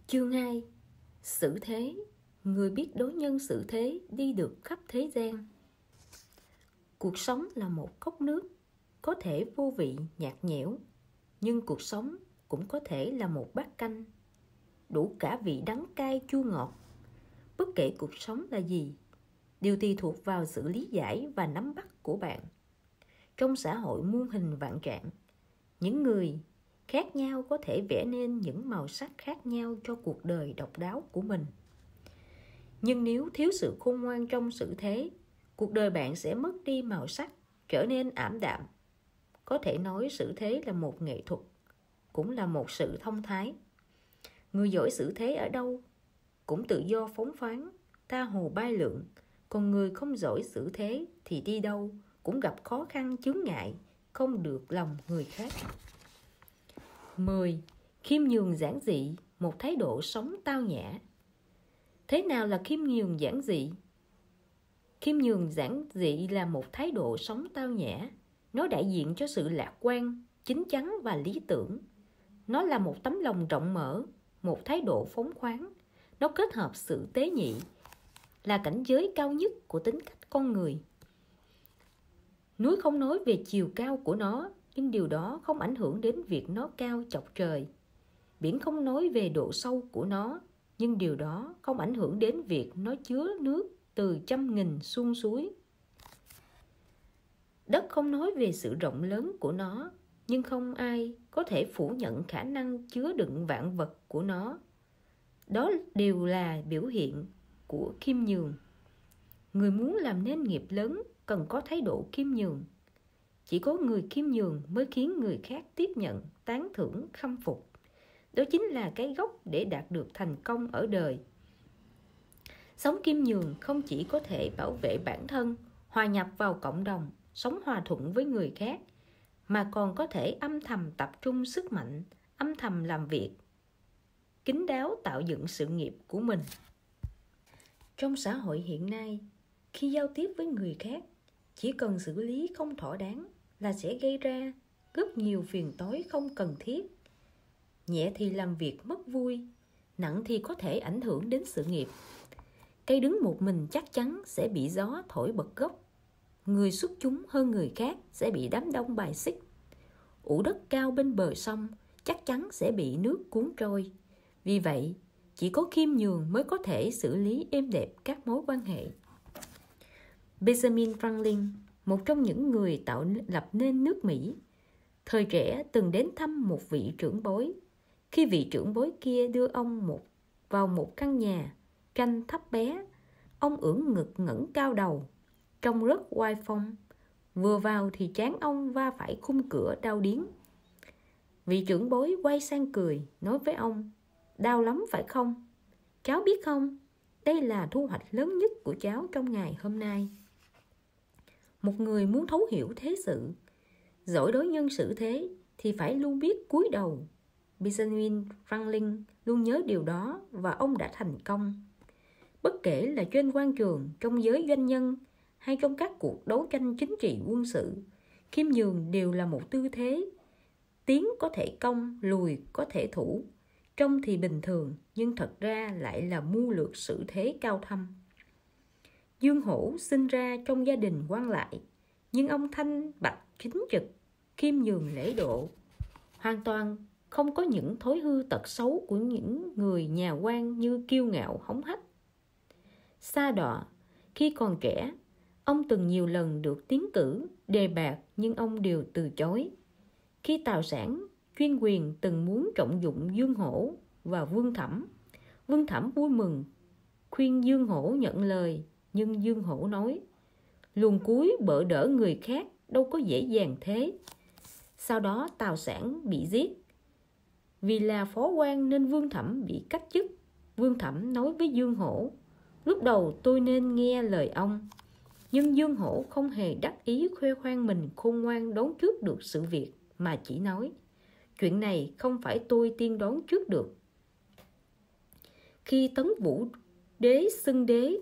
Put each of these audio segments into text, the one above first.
Chương 2. Xử thế. Người biết đối nhân xử thế đi được khắp thế gian. Cuộc sống là một cốc nước, có thể vô vị nhạt nhẽo, nhưng cuộc sống cũng có thể là một bát canh, đủ cả vị đắng cay chua ngọt. Bất kể cuộc sống là gì, đều tùy thuộc vào sự lý giải và nắm bắt của bạn. Trong xã hội muôn hình vạn trạng, những người khác nhau có thể vẽ nên những màu sắc khác nhau cho cuộc đời độc đáo của mình. Nhưng nếu thiếu sự khôn ngoan trong xử thế, cuộc đời bạn sẽ mất đi màu sắc, trở nên ảm đạm. Có thể nói xử thế là một nghệ thuật, cũng là một sự thông thái. Người giỏi xử thế ở đâu cũng tự do phóng khoáng, tha hồ bay lượn. Còn người không giỏi xử thế thì đi đâu cũng gặp khó khăn chướng ngại, không được lòng người khác. 10. Khiêm nhường giản dị, một thái độ sống tao nhã. Thế nào là khiêm nhường giản dị? Khiêm nhường giản dị là một thái độ sống tao nhã. Nó đại diện cho sự lạc quan, chín chắn và lý tưởng. Nó là một tấm lòng rộng mở, một thái độ phóng khoáng. Nó kết hợp sự tế nhị, là cảnh giới cao nhất của tính cách con người. Núi không nói về chiều cao của nó, nhưng điều đó không ảnh hưởng đến việc nó cao chọc trời. Biển không nói về độ sâu của nó, nhưng điều đó không ảnh hưởng đến việc nó chứa nước từ trăm nghìn suông suối. Đất không nói về sự rộng lớn của nó, nhưng không ai có thể phủ nhận khả năng chứa đựng vạn vật của nó. Đó đều là biểu hiện của khiêm nhường. Người muốn làm nên nghiệp lớn cần có thái độ khiêm nhường. Chỉ có người khiêm nhường mới khiến người khác tiếp nhận, tán thưởng, khâm phục. Đó chính là cái gốc để đạt được thành công ở đời. Sống khiêm nhường không chỉ có thể bảo vệ bản thân, hòa nhập vào cộng đồng, sống hòa thuận với người khác, mà còn có thể âm thầm tập trung sức mạnh, âm thầm làm việc, kín đáo tạo dựng sự nghiệp của mình. Trong xã hội hiện nay, khi giao tiếp với người khác, chỉ cần xử lý không thỏa đáng là sẽ gây ra rất nhiều phiền toái không cần thiết. Nhẹ thì làm việc mất vui, nặng thì có thể ảnh hưởng đến sự nghiệp. Cây đứng một mình chắc chắn sẽ bị gió thổi bật gốc. Người xuất chúng hơn người khác sẽ bị đám đông bài xích. Ụ đất cao bên bờ sông chắc chắn sẽ bị nước cuốn trôi. Vì vậy, chỉ có khiêm nhường mới có thể xử lý êm đẹp các mối quan hệ. Benjamin Franklin, một trong những người tạo lập nên nước Mỹ, thời trẻ từng đến thăm một vị trưởng bối. Khi vị trưởng bối kia đưa ông vào một căn nhà tranh thấp bé, ông ưỡn ngực ngẩng cao đầu, trông rất oai phong. Vừa vào thì trán ông va phải khung cửa đau điếng. Vị trưởng bối quay sang cười, nói với ông: "Đau lắm phải không? Cháu biết không, đây là thu hoạch lớn nhất của cháu trong ngày hôm nay." Một người muốn thấu hiểu thế sự, giỏi đối nhân xử thế thì phải luôn biết cúi đầu. Benjamin Franklin luôn nhớ điều đó và ông đã thành công. Bất kể là trên quan trường, trong giới doanh nhân hay trong các cuộc đấu tranh chính trị quân sự, khiêm nhường đều là một tư thế. Tiến có thể công, lùi có thể thủ. Trông thì bình thường, nhưng thật ra lại là mưu lược xử thế cao thâm. Dương Hổ sinh ra trong gia đình quan lại, nhưng ông thanh bạch chính trực, khiêm nhường lễ độ, hoàn toàn không có những thói hư tật xấu của những người nhà quan như kiêu ngạo hống hách. Sa đọa, khi còn trẻ, ông từng nhiều lần được tiến cử, đề bạt nhưng ông đều từ chối. Khi Tào Sản, chuyên quyền từng muốn trọng dụng Dương Hổ và Vương Thẩm. Vương Thẩm vui mừng khuyên Dương Hổ nhận lời, nhưng Dương Hổ nói: "Luồn cuối bợ đỡ người khác đâu có dễ dàng thế." Sau đó Tào Sản bị giết. Vì là phó quan nên Vương Thẩm bị cách chức. Vương Thẩm nói với Dương Hổ: "Lúc đầu tôi nên nghe lời ông." Nhưng Dương Hổ không hề đắc ý khoe khoang mình khôn ngoan đoán trước được sự việc, mà chỉ nói: "Chuyện này không phải tôi tiên đoán trước được." Khi Tấn Vũ đế xưng đế,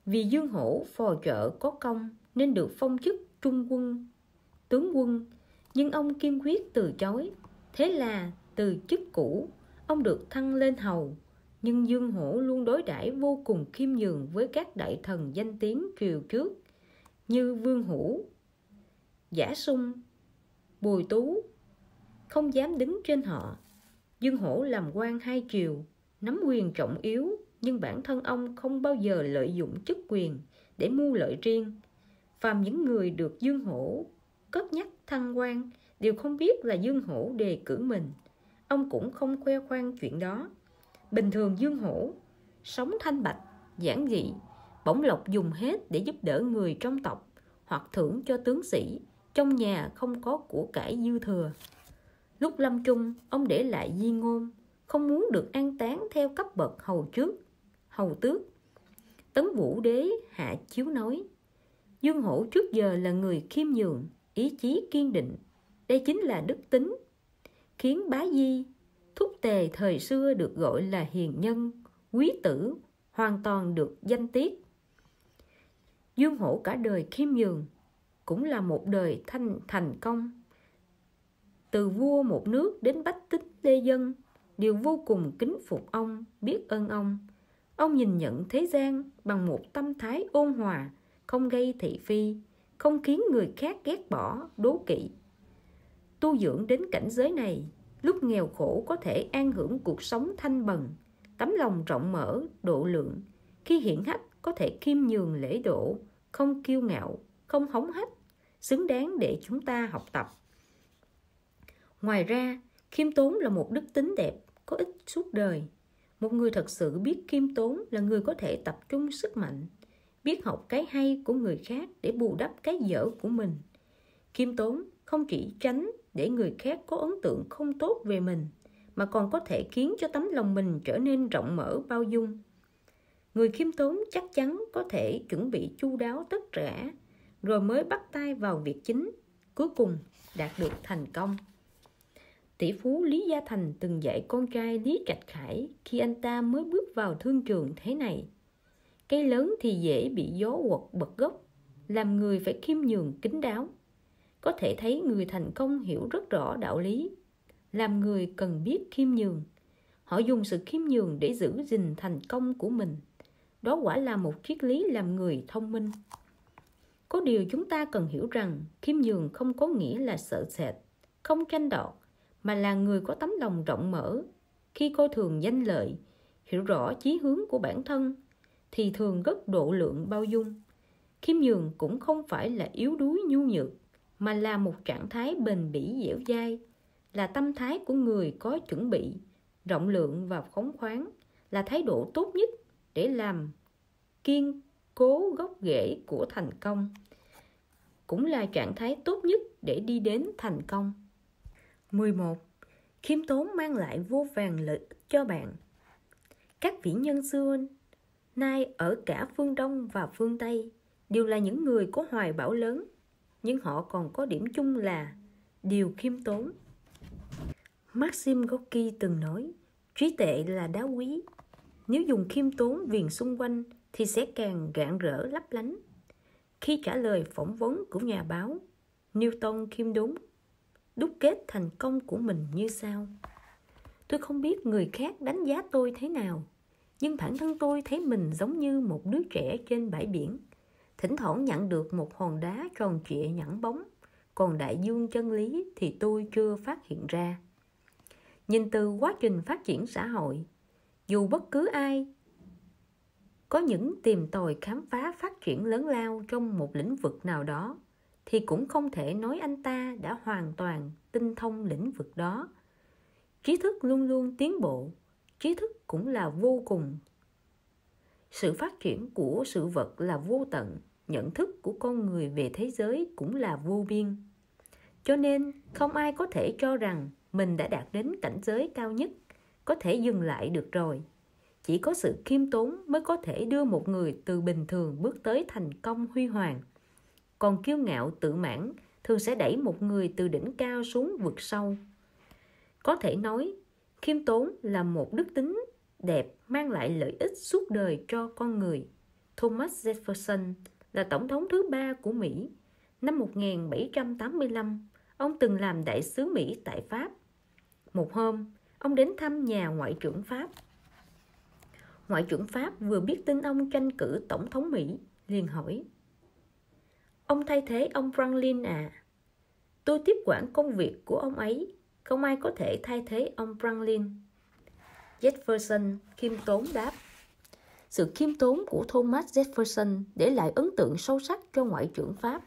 vì Dương Hổ phò trợ có công nên được phong chức trung quân, tướng quân, nhưng ông kiên quyết từ chối. Thế là từ chức cũ, Ông được thăng lên hầu, nhưng Dương Hổ luôn đối đãi vô cùng khiêm nhường với các đại thần danh tiếng triều trước như Vương Hữu, Giả Sung, Bùi Tú, không dám đứng trên họ. Dương Hổ làm quan hai triều, nắm quyền trọng yếu, nhưng bản thân ông không bao giờ lợi dụng chức quyền để mưu lợi riêng. Phàm những người được Dương Hổ cất nhắc thăng quan đều không biết là Dương Hổ đề cử mình. Ông cũng không khoe khoang chuyện đó. Bình thường Dương Hổ sống thanh bạch, giản dị, bổng lộc dùng hết để giúp đỡ người trong tộc hoặc thưởng cho tướng sĩ, trong nhà không có của cải dư thừa. Lúc lâm chung, ông để lại di ngôn, không muốn được an táng theo cấp bậc hầu tước. Tấn Vũ Đế hạ chiếu nói, Dương Hổ trước giờ là người khiêm nhường, ý chí kiên định. Đây chính là đức tính khiến Bá Di, Thúc Tề thời xưa được gọi là hiền nhân, quý tử, hoàn toàn được danh tiết. Dương Hổ cả đời khiêm nhường, cũng là một đời thành công. Từ vua một nước đến bách tính lê dân đều vô cùng kính phục ông, biết ơn ông. Ông nhìn nhận thế gian bằng một tâm thái ôn hòa, không gây thị phi, không khiến người khác ghét bỏ, đố kỵ. Tu dưỡng đến cảnh giới này, lúc nghèo khổ có thể an hưởng cuộc sống thanh bần, tấm lòng rộng mở, độ lượng. Khi hiển hách có thể khiêm nhường lễ độ, không kiêu ngạo, không hống hách, xứng đáng để chúng ta học tập. Ngoài ra, khiêm tốn là một đức tính đẹp, có ích suốt đời. Một người thật sự biết khiêm tốn là người có thể tập trung sức mạnh, biết học cái hay của người khác để bù đắp cái dở của mình. Khiêm tốn không chỉ tránh để người khác có ấn tượng không tốt về mình, mà còn có thể khiến cho tấm lòng mình trở nên rộng mở bao dung. Người khiêm tốn chắc chắn có thể chuẩn bị chu đáo tất cả, rồi mới bắt tay vào việc chính, cuối cùng đạt được thành công. Tỷ phú Lý Gia Thành từng dạy con trai Lý Trạch Khải khi anh ta mới bước vào thương trường thế này: cây lớn thì dễ bị gió quật bật gốc, làm người phải khiêm nhường kín đáo. Có thể thấy người thành công hiểu rất rõ đạo lý, làm người cần biết khiêm nhường. Họ dùng sự khiêm nhường để giữ gìn thành công của mình. Đó quả là một triết lý làm người thông minh. Có điều chúng ta cần hiểu rằng khiêm nhường không có nghĩa là sợ sệt, không tranh đoạt, mà là người có tấm lòng rộng mở. Khi coi thường danh lợi, hiểu rõ chí hướng của bản thân, thì thường rất độ lượng bao dung. Khiêm nhường cũng không phải là yếu đuối nhu nhược, mà là một trạng thái bền bỉ dẻo dai, là tâm thái của người có chuẩn bị, rộng lượng và phóng khoáng, là thái độ tốt nhất để làm kiên cố gốc rễ của thành công, cũng là trạng thái tốt nhất để đi đến thành công. 11. Khiêm tốn mang lại vô vàn lợi ích cho bạn. Các vĩ nhân xưa nay ở cả phương Đông và phương Tây đều là những người có hoài bão lớn, nhưng họ còn có điểm chung là điều khiêm tốn. Maxim Gorky từng nói, trí tuệ là đá quý. Nếu dùng khiêm tốn viền xung quanh thì sẽ càng rạng rỡ lấp lánh. Khi trả lời phỏng vấn của nhà báo, Newton khiêm tốn đúc kết thành công của mình như sau: tôi không biết người khác đánh giá tôi thế nào, nhưng bản thân tôi thấy mình giống như một đứa trẻ trên bãi biển, thỉnh thoảng nhận được một hòn đá tròn trịa nhẵn bóng, còn đại dương chân lý thì tôi chưa phát hiện ra. Nhìn từ quá trình phát triển xã hội, dù bất cứ ai có những tìm tòi khám phá phát triển lớn lao trong một lĩnh vực nào đó, thì cũng không thể nói anh ta đã hoàn toàn tinh thông lĩnh vực đó. Trí thức luôn luôn tiến bộ, trí thức cũng là vô cùng. Sự phát triển của sự vật là vô tận, nhận thức của con người về thế giới cũng là vô biên. Cho nên không ai có thể cho rằng mình đã đạt đến cảnh giới cao nhất, có thể dừng lại được rồi. Chỉ có sự khiêm tốn mới có thể đưa một người từ bình thường bước tới thành công huy hoàng. Còn kiêu ngạo tự mãn thường sẽ đẩy một người từ đỉnh cao xuống vực sâu. Có thể nói, khiêm tốn là một đức tính đẹp mang lại lợi ích suốt đời cho con người. Thomas Jefferson là tổng thống thứ 3 của Mỹ. Năm 1785, ông từng làm đại sứ Mỹ tại Pháp. Một hôm, ông đến thăm nhà ngoại trưởng Pháp. Ngoại trưởng Pháp vừa biết tin ông tranh cử tổng thống Mỹ, liền hỏi: "Ông thay thế ông Franklin à?" "Tôi tiếp quản công việc của ông ấy, không ai có thể thay thế ông Franklin." Jefferson khiêm tốn đáp. Sự khiêm tốn của Thomas Jefferson để lại ấn tượng sâu sắc cho ngoại trưởng Pháp.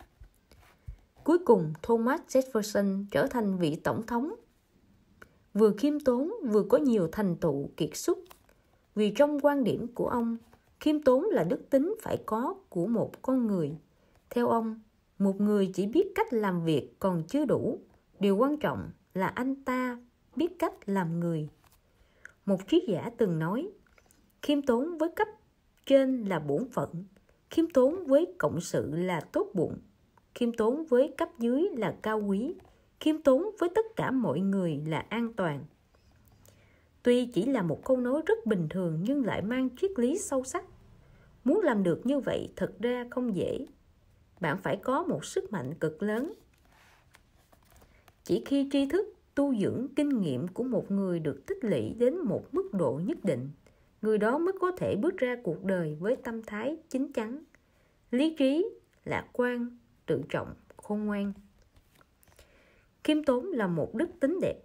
Cuối cùng, Thomas Jefferson trở thành vị tổng thống. Vừa khiêm tốn vừa có nhiều thành tựu kiệt xuất. Vì trong quan điểm của ông, khiêm tốn là đức tính phải có của một con người. Theo ông, một người chỉ biết cách làm việc còn chưa đủ. Điều quan trọng là anh ta biết cách làm người. Một triết giả từng nói, khiêm tốn với cấp trên là bổn phận, khiêm tốn với cộng sự là tốt bụng, khiêm tốn với cấp dưới là cao quý, khiêm tốn với tất cả mọi người là an toàn. Tuy chỉ là một câu nói rất bình thường nhưng lại mang triết lý sâu sắc. Muốn làm được như vậy thật ra không dễ. Bạn phải có một sức mạnh cực lớn. Chỉ khi tri thức, tu dưỡng, kinh nghiệm của một người được tích lũy đến một mức độ nhất định, người đó mới có thể bước ra cuộc đời với tâm thái chín chắn, lý trí, lạc quan, tự trọng, khôn ngoan. Khiêm tốn là một đức tính đẹp,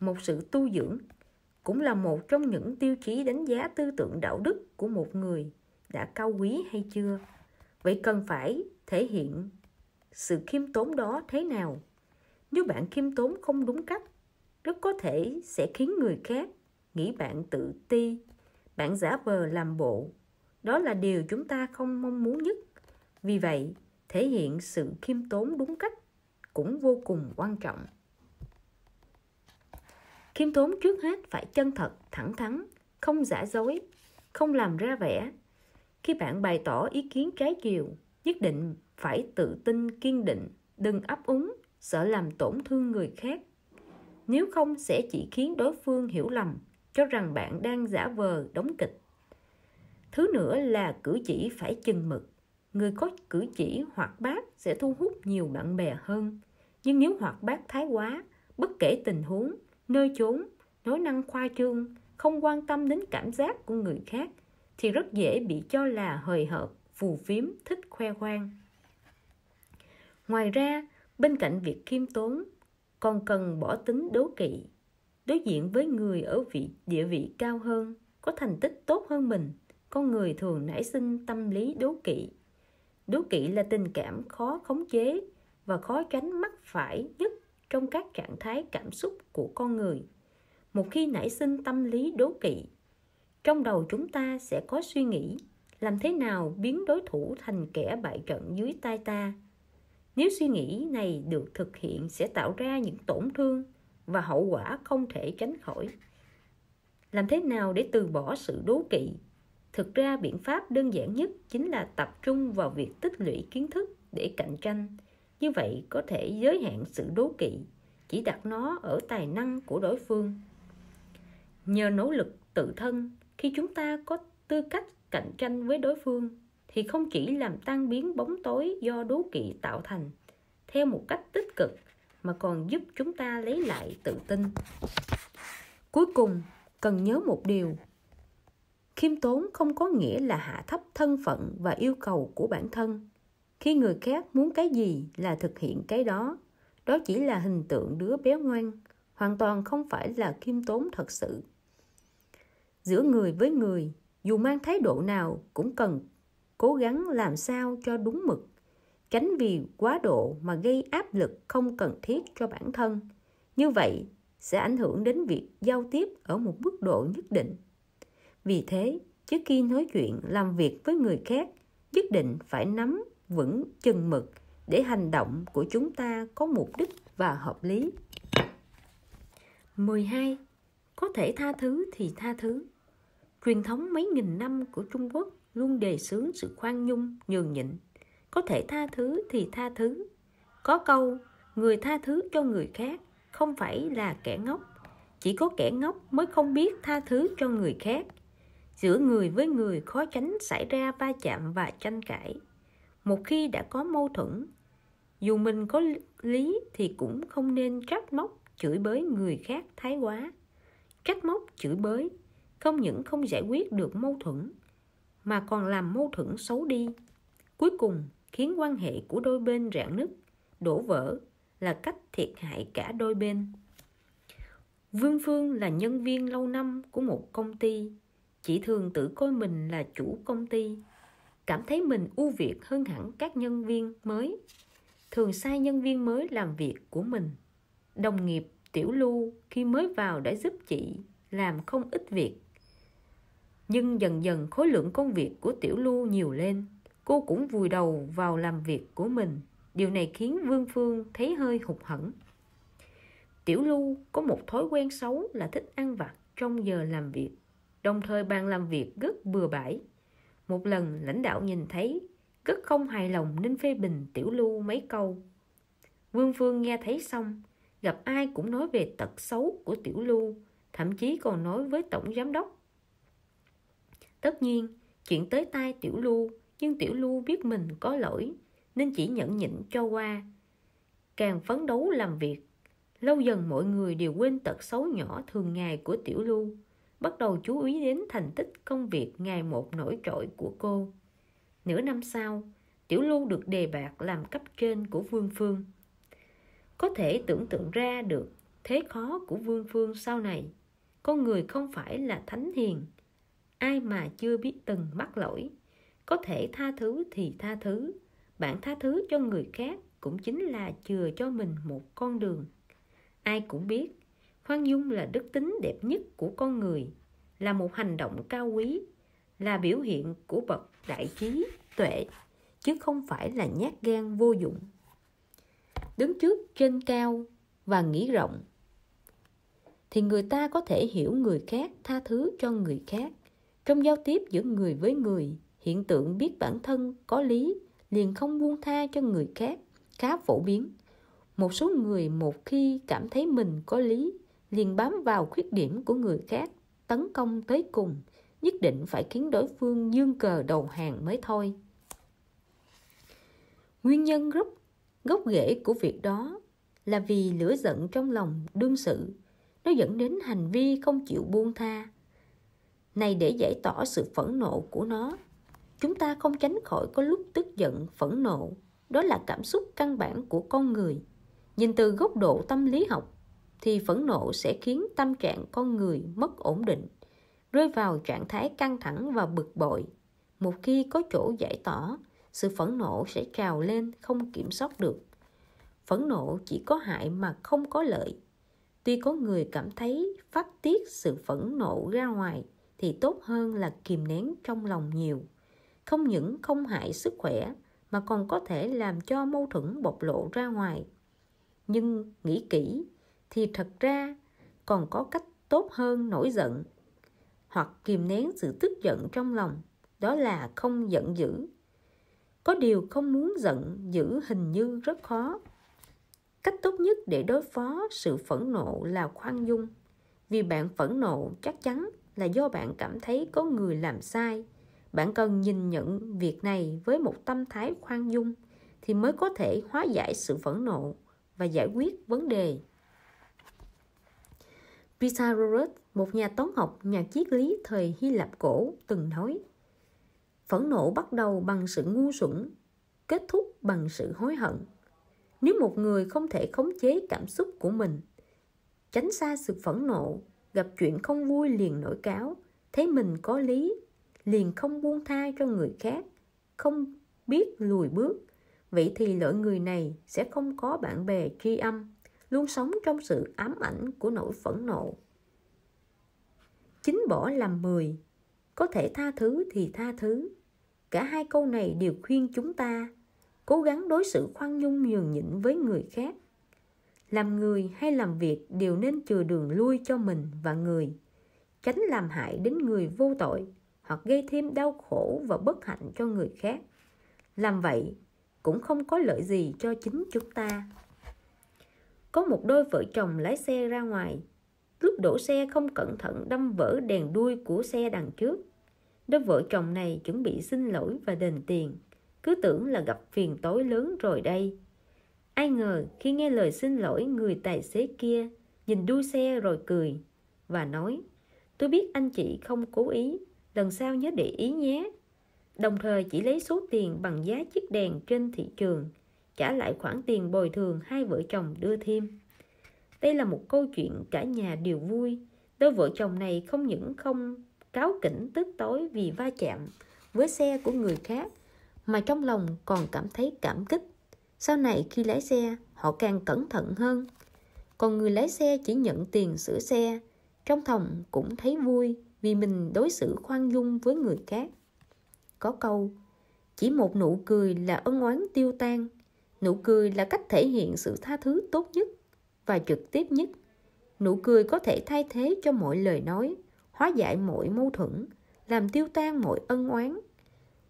một sự tu dưỡng, cũng là một trong những tiêu chí đánh giá tư tưởng đạo đức của một người đã cao quý hay chưa. Vậy cần phải thể hiện sự khiêm tốn đó thế nào? Nếu bạn khiêm tốn không đúng cách, rất có thể sẽ khiến người khác nghĩ bạn tự ti, bạn giả vờ làm bộ. Đó là điều chúng ta không mong muốn nhất. Vì vậy, thể hiện sự khiêm tốn đúng cách cũng vô cùng quan trọng. Khiêm tốn trước hết phải chân thật, thẳng thắn, không giả dối, không làm ra vẻ. Khi bạn bày tỏ ý kiến trái chiều, nhất định phải tự tin, kiên định, đừng ấp úng, sợ làm tổn thương người khác. Nếu không sẽ chỉ khiến đối phương hiểu lầm, cho rằng bạn đang giả vờ đóng kịch. Thứ nữa là cử chỉ phải chừng mực. Người có cử chỉ hoạt bát sẽ thu hút nhiều bạn bè hơn. Nhưng nếu hoạt bát thái quá, bất kể tình huống, nơi chốn, nói năng khoa trương, không quan tâm đến cảm giác của người khác, thì rất dễ bị cho là hời hợt, phù phiếm, thích khoe khoang. Ngoài ra, bên cạnh việc khiêm tốn, còn cần bỏ tính đố kỵ. Đối diện với người ở địa vị cao hơn, có thành tích tốt hơn mình, con người thường nảy sinh tâm lý đố kỵ. Đố kỵ là tình cảm khó khống chế và khó tránh mắc phải nhất trong các trạng thái cảm xúc của con người. Một khi nảy sinh tâm lý đố kỵ, trong đầu chúng ta sẽ có suy nghĩ làm thế nào biến đối thủ thành kẻ bại trận dưới tay ta. Nếu suy nghĩ này được thực hiện sẽ tạo ra những tổn thương và hậu quả không thể tránh khỏi. Làm thế nào để từ bỏ sự đố kỵ? Thực ra biện pháp đơn giản nhất chính là tập trung vào việc tích lũy kiến thức để cạnh tranh. Như vậy có thể giới hạn sự đố kỵ, chỉ đặt nó ở tài năng của đối phương. Nhờ nỗ lực tự thân, khi chúng ta có tư cách cạnh tranh với đối phương, thì không chỉ làm tan biến bóng tối do đố kỵ tạo thành theo một cách tích cực, mà còn giúp chúng ta lấy lại tự tin. Cuối cùng, cần nhớ một điều. Khiêm tốn không có nghĩa là hạ thấp thân phận và yêu cầu của bản thân. Khi người khác muốn cái gì là thực hiện cái đó. Đó chỉ là hình tượng đứa bé ngoan, hoàn toàn không phải là khiêm tốn thật sự. Giữa người với người, dù mang thái độ nào cũng cần cố gắng làm sao cho đúng mực, tránh vì quá độ mà gây áp lực không cần thiết cho bản thân. Như vậy sẽ ảnh hưởng đến việc giao tiếp ở một mức độ nhất định. Vì thế, trước khi nói chuyện, làm việc với người khác, nhất định phải nắm vững chừng mực để hành động của chúng ta có mục đích và hợp lý. 12. Có thể tha thứ thì tha thứ. Truyền thống mấy nghìn năm của Trung Quốc luôn đề xướng sự khoan dung, nhường nhịn. Có thể tha thứ thì tha thứ. Có câu, người tha thứ cho người khác không phải là kẻ ngốc. Chỉ có kẻ ngốc mới không biết tha thứ cho người khác. Giữa người với người khó tránh xảy ra va chạm và tranh cãi. Một khi đã có mâu thuẫn, dù mình có lý thì cũng không nên trách móc, chửi bới người khác thái quá. trách móc, chửi bới, không những không giải quyết được mâu thuẫn mà còn làm mâu thuẫn xấu đi. Cuối cùng khiến quan hệ của đôi bên rạn nứt, đổ vỡ là cách thiệt hại cả đôi bên. Vương Phương là nhân viên lâu năm của một công ty. Chị thường tự coi mình là chủ công ty, cảm thấy mình ưu việt hơn hẳn các nhân viên mới, thường sai nhân viên mới làm việc của mình. Đồng nghiệp Tiểu Lưu khi mới vào đã giúp chị làm không ít việc. Nhưng dần dần khối lượng công việc của Tiểu Lưu nhiều lên, cô cũng vùi đầu vào làm việc của mình. Điều này khiến Vương Phương thấy hơi hụt hẫng. Tiểu Lưu có một thói quen xấu là thích ăn vặt trong giờ làm việc, đồng thời bàn làm việc rất bừa bãi. Một lần lãnh đạo nhìn thấy, rất không hài lòng nên phê bình Tiểu Lưu mấy câu. Vương Phương nghe thấy xong, gặp ai cũng nói về tật xấu của Tiểu Lưu, thậm chí còn nói với tổng giám đốc. Tất nhiên, chuyện tới tai Tiểu Lưu, nhưng Tiểu Lưu biết mình có lỗi nên chỉ nhẫn nhịn cho qua. Càng phấn đấu làm việc, lâu dần mọi người đều quên tật xấu nhỏ thường ngày của Tiểu Lưu, bắt đầu chú ý đến thành tích công việc ngày một nổi trội của cô. Nửa năm sau, Tiểu Lưu được đề bạt làm cấp trên của Vương Phương. Có thể tưởng tượng ra được thế khó của Vương Phương sau này. Con người không phải là thánh hiền, ai mà chưa biết từng mắc lỗi. Có thể tha thứ thì tha thứ. Bạn tha thứ cho người khác cũng chính là chừa cho mình một con đường. Ai cũng biết, khoan dung là đức tính đẹp nhất của con người, là một hành động cao quý, là biểu hiện của bậc đại trí, tuệ, chứ không phải là nhát gan vô dụng. Đứng trước trên cao và nghĩ rộng, thì người ta có thể hiểu người khác, tha thứ cho người khác. Trong giao tiếp giữa người với người, hiện tượng biết bản thân có lý liền không buông tha cho người khác khá phổ biến. Một số người một khi cảm thấy mình có lý liền bám vào khuyết điểm của người khác, tấn công tới cùng, nhất định phải khiến đối phương giương cờ đầu hàng mới thôi. Nguyên nhân gốc rễ của việc đó là vì lửa giận trong lòng đương sự, nó dẫn đến hành vi không chịu buông tha. Này, để giải tỏa sự phẫn nộ của nó, chúng ta không tránh khỏi có lúc tức giận, phẫn nộ. Đó là cảm xúc căn bản của con người. Nhìn từ góc độ tâm lý học thì phẫn nộ sẽ khiến tâm trạng con người mất ổn định, rơi vào trạng thái căng thẳng và bực bội. Một khi có chỗ giải tỏa, sự phẫn nộ sẽ trào lên không kiểm soát được. Phẫn nộ chỉ có hại mà không có lợi. Tuy có người cảm thấy phát tiết sự phẫn nộ ra ngoài thì tốt hơn là kìm nén trong lòng nhiều. Không những không hại sức khỏe mà còn có thể làm cho mâu thuẫn bộc lộ ra ngoài. Nhưng nghĩ kỹ thì thật ra còn có cách tốt hơn nổi giận hoặc kìm nén sự tức giận trong lòng, đó là không giận dữ. Có điều không muốn giận dữ hình như rất khó. Cách tốt nhất để đối phó sự phẫn nộ là khoan dung. Vì bạn phẫn nộ chắc chắn là do bạn cảm thấy có người làm sai. Bạn cần nhìn nhận việc này với một tâm thái khoan dung thì mới có thể hóa giải sự phẫn nộ và giải quyết vấn đề. Pythagoras, một nhà toán học, nhà triết lý thời Hy Lạp cổ, từng nói: phẫn nộ bắt đầu bằng sự ngu xuẩn, kết thúc bằng sự hối hận. Nếu một người không thể khống chế cảm xúc của mình, tránh xa sự phẫn nộ, gặp chuyện không vui liền nổi cáu, thấy mình có lý liền không buông tha cho người khác, không biết lùi bước, vậy thì loại người này sẽ không có bạn bè tri âm, luôn sống trong sự ám ảnh của nỗi phẫn nộ. 9 bỏ làm 10, có thể tha thứ thì tha thứ. Cả hai câu này đều khuyên chúng ta cố gắng đối xử khoan dung nhường nhịn với người khác. Làm người hay làm việc đều nên chừa đường lui cho mình và người, tránh làm hại đến người vô tội hoặc gây thêm đau khổ và bất hạnh cho người khác. Làm vậy cũng không có lợi gì cho chính chúng ta. Có một đôi vợ chồng lái xe ra ngoài. Lúc đổ xe không cẩn thận đâm vỡ đèn đuôi của xe đằng trước. Đôi vợ chồng này chuẩn bị xin lỗi và đền tiền, cứ tưởng là gặp phiền toái lớn rồi đây. Ai ngờ khi nghe lời xin lỗi, người tài xế kia nhìn đuôi xe rồi cười. và nói: tôi biết anh chị không cố ý, lần sau nhớ để ý nhé. Đồng thời chỉ lấy số tiền bằng giá chiếc đèn trên thị trường, trả lại khoản tiền bồi thường hai vợ chồng đưa thêm. Đây là một câu chuyện cả nhà đều vui. Đôi vợ chồng này không những không cáu kỉnh tức tối vì va chạm với xe của người khác, mà trong lòng còn cảm thấy cảm kích. Sau này khi lái xe, họ càng cẩn thận hơn. Còn người lái xe chỉ nhận tiền sửa xe, trong lòng cũng thấy vui vì mình đối xử khoan dung với người khác. Có câu: chỉ một nụ cười là ân oán tiêu tan. Nụ cười là cách thể hiện sự tha thứ tốt nhất và trực tiếp nhất. Nụ cười có thể thay thế cho mọi lời nói, hóa giải mọi mâu thuẫn, làm tiêu tan mọi ân oán.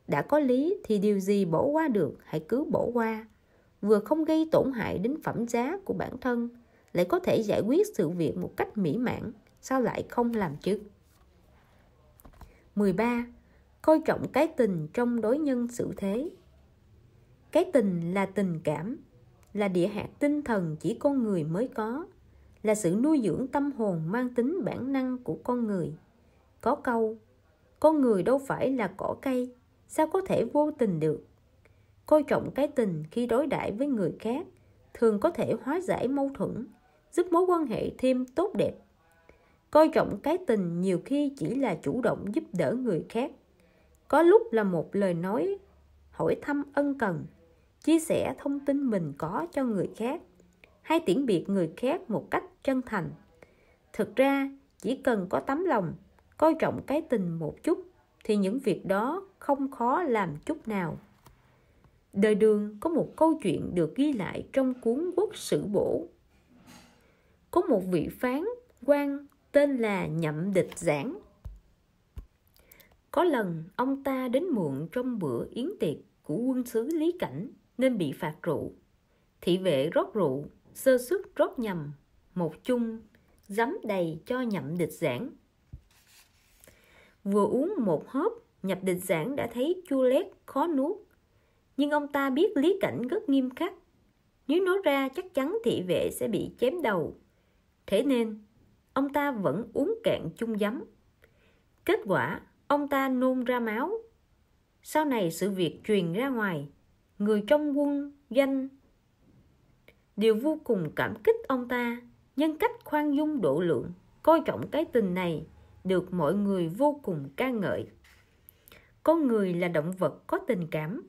Đã có lý thì điều gì bỏ qua được hãy cứ bỏ qua. Vừa không gây tổn hại đến phẩm giá của bản thân, lại có thể giải quyết sự việc một cách mỹ mãn, sao lại không làm chứ? 13. Coi trọng cái tình trong đối nhân xử thế. Cái tình là tình cảm, là địa hạt tinh thần chỉ con người mới có, là sự nuôi dưỡng tâm hồn mang tính bản năng của con người. Có câu: con người đâu phải là cỏ cây, sao có thể vô tình được. Coi trọng cái tình khi đối đãi với người khác thường có thể hóa giải mâu thuẫn, giúp mối quan hệ thêm tốt đẹp. Coi trọng cái tình nhiều khi chỉ là chủ động giúp đỡ người khác. Có lúc là một lời nói hỏi thăm ân cần, chia sẻ thông tin mình có cho người khác, hay tiễn biệt người khác một cách chân thành. Thực ra, chỉ cần có tấm lòng, coi trọng cái tình một chút, thì những việc đó không khó làm chút nào. Đời Đường có một câu chuyện được ghi lại trong cuốn Quốc Sử Bổ. Có một vị phán quan tên là Nhậm Địch Giảng. Có lần ông ta đến muộn trong bữa yến tiệc của quân sứ Lý Cảnh nên bị phạt rượu. Thị vệ rót rượu, sơ suất rót nhầm, một chung giấm đầy cho Nhậm Địch Giảng. Vừa uống một hớp, Nhậm Địch Giảng đã thấy chua lét khó nuốt. Nhưng ông ta biết Lý Cảnh rất nghiêm khắc, nếu nói ra chắc chắn thị vệ sẽ bị chém đầu. Thế nên ông ta vẫn uống cạn chung giấm. Kết quả ông ta nôn ra máu. Sau này sự việc truyền ra ngoài, người trong quân doanh đều vô cùng cảm kích ông ta. Nhân cách khoan dung độ lượng, coi trọng cái tình này được mọi người vô cùng ca ngợi. Con người là động vật có tình cảm.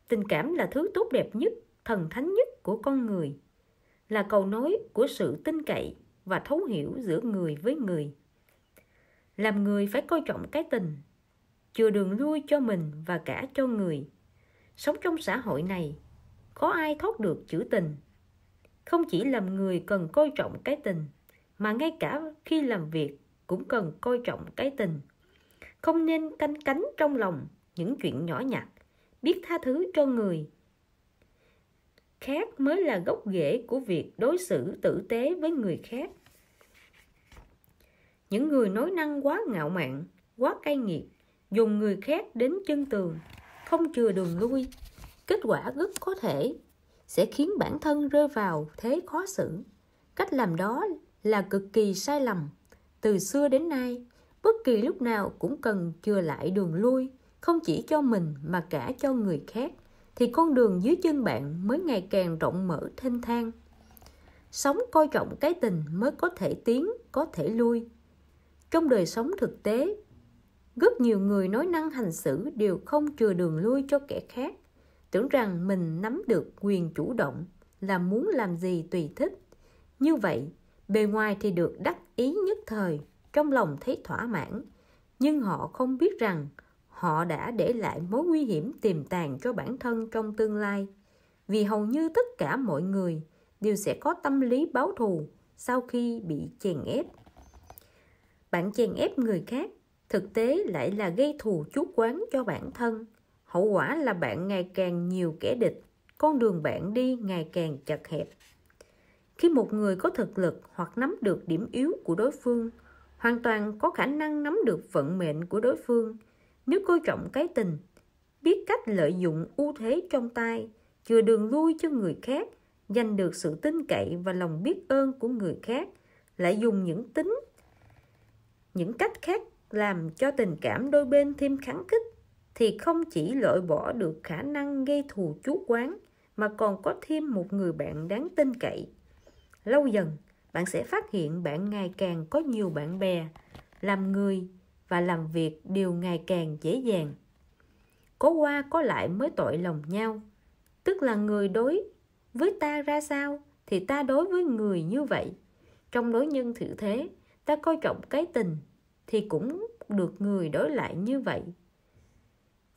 Tình cảm là thứ tốt đẹp nhất, thần thánh nhất của con người, là cầu nối của sự tin cậy và thấu hiểu giữa người với người. Làm người phải coi trọng cái tình, chừa đường lui cho mình và cả cho người. Sống trong xã hội này, có ai thoát được chữ tình. Không chỉ làm người cần coi trọng cái tình, mà ngay cả khi làm việc cũng cần coi trọng cái tình. Không nên canh cánh trong lòng những chuyện nhỏ nhặt, biết tha thứ cho người khác mới là gốc rễ của việc đối xử tử tế với người khác. Những người nói năng quá ngạo mạn, quá cay nghiệt, dùng người khác đến chân tường, không chừa đường lui, kết quả rất có thể sẽ khiến bản thân rơi vào thế khó xử. Cách làm đó là cực kỳ sai lầm. Từ xưa đến nay, bất kỳ lúc nào cũng cần chừa lại đường lui, không chỉ cho mình mà cả cho người khác, thì con đường dưới chân bạn mới ngày càng rộng mở thênh thang. Sống coi trọng cái tình mới có thể tiến, có thể lui. Trong đời sống thực tế, rất nhiều người nói năng hành xử đều không chừa đường lui cho kẻ khác, tưởng rằng mình nắm được quyền chủ động, là muốn làm gì tùy thích. Như vậy, bề ngoài thì được đắc ý nhất thời, trong lòng thấy thỏa mãn, nhưng họ không biết rằng họ đã để lại mối nguy hiểm tiềm tàng cho bản thân trong tương lai. Vì hầu như tất cả mọi người đều sẽ có tâm lý báo thù sau khi bị chèn ép. Bạn chèn ép người khác, thực tế lại là gây thù chuốc oán cho bản thân. Hậu quả là bạn ngày càng nhiều kẻ địch, con đường bạn đi ngày càng chật hẹp. Khi một người có thực lực hoặc nắm được điểm yếu của đối phương, hoàn toàn có khả năng nắm được vận mệnh của đối phương. Nếu coi trọng cái tình, biết cách lợi dụng ưu thế trong tay, chừa đường lui cho người khác, giành được sự tin cậy và lòng biết ơn của người khác, lại dùng những tính những cách khác làm cho tình cảm đôi bên thêm khăng khít, thì không chỉ loại bỏ được khả năng gây thù chuốc oán, mà còn có thêm một người bạn đáng tin cậy. Lâu dần, bạn sẽ phát hiện bạn ngày càng có nhiều bạn bè, làm người và làm việc đều ngày càng dễ dàng. Có qua có lại mới tội lòng nhau, tức là người đối với ta ra sao thì ta đối với người như vậy. Trong đối nhân xử thế, ta coi trọng cái tình thì cũng được người đối lại như vậy.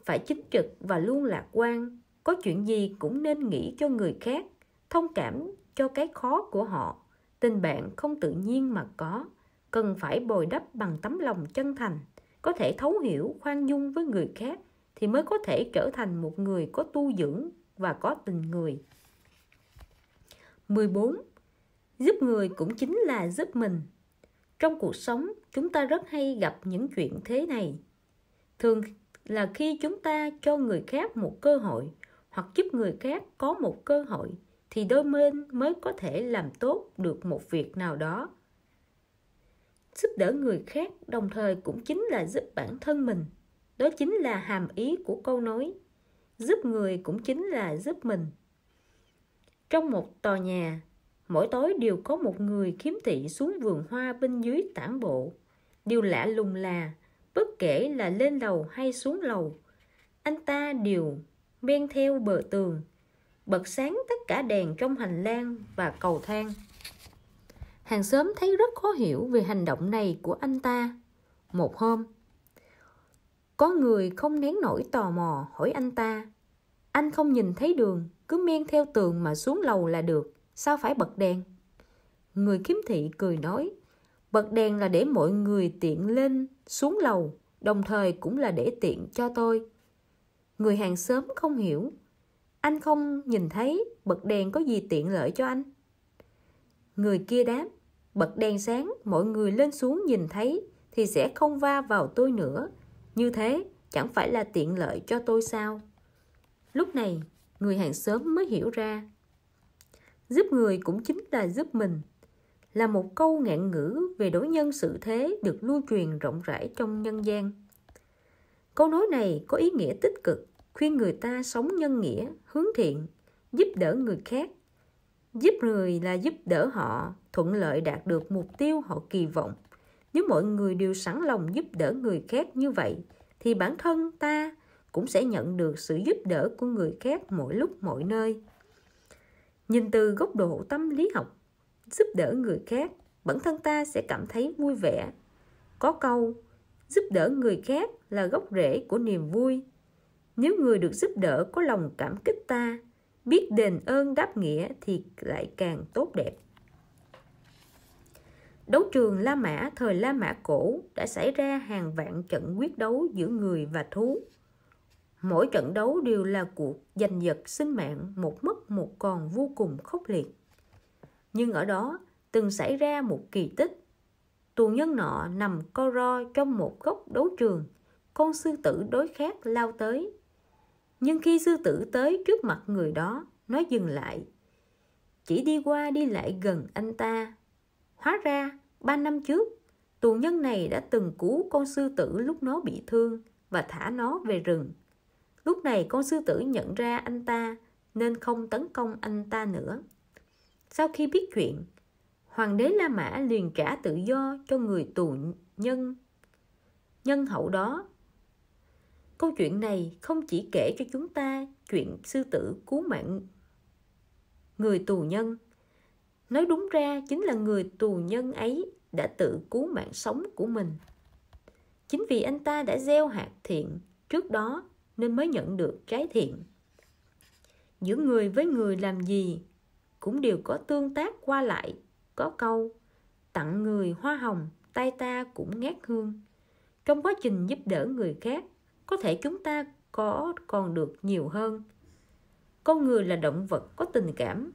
Phải chính trực và luôn lạc quan, có chuyện gì cũng nên nghĩ cho người khác, thông cảm cho cái khó của họ. Tình bạn không tự nhiên mà có, cần phải bồi đắp bằng tấm lòng chân thành, có thể thấu hiểu, khoan dung với người khác thì mới có thể trở thành một người có tu dưỡng và có tình người. 14. Giúp người cũng chính là giúp mình. Trong cuộc sống, chúng ta rất hay gặp những chuyện thế này. Thường là khi chúng ta cho người khác một cơ hội hoặc giúp người khác có một cơ hội thì đôi bên mới có thể làm tốt được một việc nào đó. Giúp đỡ người khác đồng thời cũng chính là giúp bản thân mình. Đó chính là hàm ý của câu nói giúp người cũng chính là giúp mình. Trong một tòa nhà, mỗi tối đều có một người khiếm thị xuống vườn hoa bên dưới tản bộ. Điều lạ lùng là bất kể là lên lầu hay xuống lầu, anh ta đều men theo bờ tường, bật sáng tất cả đèn trong hành lang và cầu thang. Hàng xóm thấy rất khó hiểu về hành động này của anh ta. Một hôm, có người không nén nổi tò mò hỏi anh ta: anh không nhìn thấy đường, cứ men theo tường mà xuống lầu là được, sao phải bật đèn? Người khiếm thị cười nói: bật đèn là để mọi người tiện lên xuống lầu, đồng thời cũng là để tiện cho tôi. Người hàng xóm không hiểu: anh không nhìn thấy, bật đèn có gì tiện lợi cho anh? Người kia đáp: bật đèn sáng, mọi người lên xuống nhìn thấy thì sẽ không va vào tôi nữa. Như thế chẳng phải là tiện lợi cho tôi sao? Lúc này, người hàng xóm mới hiểu ra giúp người cũng chính là giúp mình là một câu ngạn ngữ về đối nhân xử thế được lưu truyền rộng rãi trong nhân gian. Câu nói này có ý nghĩa tích cực, khuyên người ta sống nhân nghĩa, hướng thiện, giúp đỡ người khác. Giúp người là giúp đỡ họ thuận lợi đạt được mục tiêu họ kỳ vọng. Nếu mọi người đều sẵn lòng giúp đỡ người khác như vậy, thì bản thân ta cũng sẽ nhận được sự giúp đỡ của người khác mọi lúc mọi nơi. Nhìn từ góc độ tâm lý học, giúp đỡ người khác, bản thân ta sẽ cảm thấy vui vẻ. Có câu, giúp đỡ người khác là gốc rễ của niềm vui. Nếu người được giúp đỡ có lòng cảm kích ta, biết đền ơn đáp nghĩa thì lại càng tốt đẹp. Đấu trường La Mã thời La Mã cổ đã xảy ra hàng vạn trận quyết đấu giữa người và thú. Mỗi trận đấu đều là cuộc giành giật sinh mạng, một mất một còn vô cùng khốc liệt. Nhưng ở đó từng xảy ra một kỳ tích. Tù nhân nọ nằm co ro trong một góc đấu trường, con sư tử đối khác lao tới. Nhưng khi sư tử tới trước mặt người đó, nó dừng lại, chỉ đi qua đi lại gần anh ta. Hóa ra 3 năm trước, tù nhân này đã từng cứu con sư tử lúc nó bị thương và thả nó về rừng. Lúc này con sư tử nhận ra anh ta nên không tấn công anh ta nữa. Sau khi biết chuyện, hoàng đế La Mã liền trả tự do cho người tù nhân hậu đó. Câu chuyện này không chỉ kể cho chúng ta chuyện sư tử cứu mạng người tù nhân. Nói đúng ra chính là người tù nhân ấy đã tự cứu mạng sống của mình. Chính vì anh ta đã gieo hạt thiện trước đó nên mới nhận được trái thiện. Giữa người với người làm gì cũng đều có tương tác qua lại. Có câu, tặng người hoa hồng, tay ta cũng ngát hương. Trong quá trình giúp đỡ người khác, có thể chúng ta còn được nhiều hơn. Con người là động vật có tình cảm,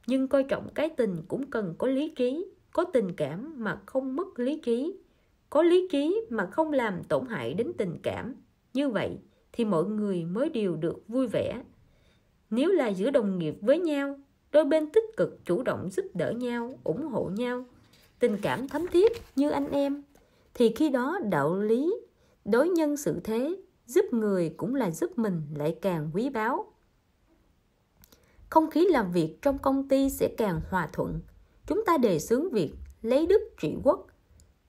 nhưng coi trọng cái tình cũng cần có lý trí. Có tình cảm mà không mất lý trí, có lý trí mà không làm tổn hại đến tình cảm. Như vậy thì mọi người mới đều được vui vẻ. Nếu là giữa đồng nghiệp với nhau, đôi bên tích cực chủ động giúp đỡ nhau, ủng hộ nhau, tình cảm thấm thiết như anh em, thì khi đó đạo lý đối nhân xử thế, giúp người cũng là giúp mình lại càng quý báu. Không khí làm việc trong công ty sẽ càng hòa thuận. Chúng ta đề xướng việc lấy đức trị quốc,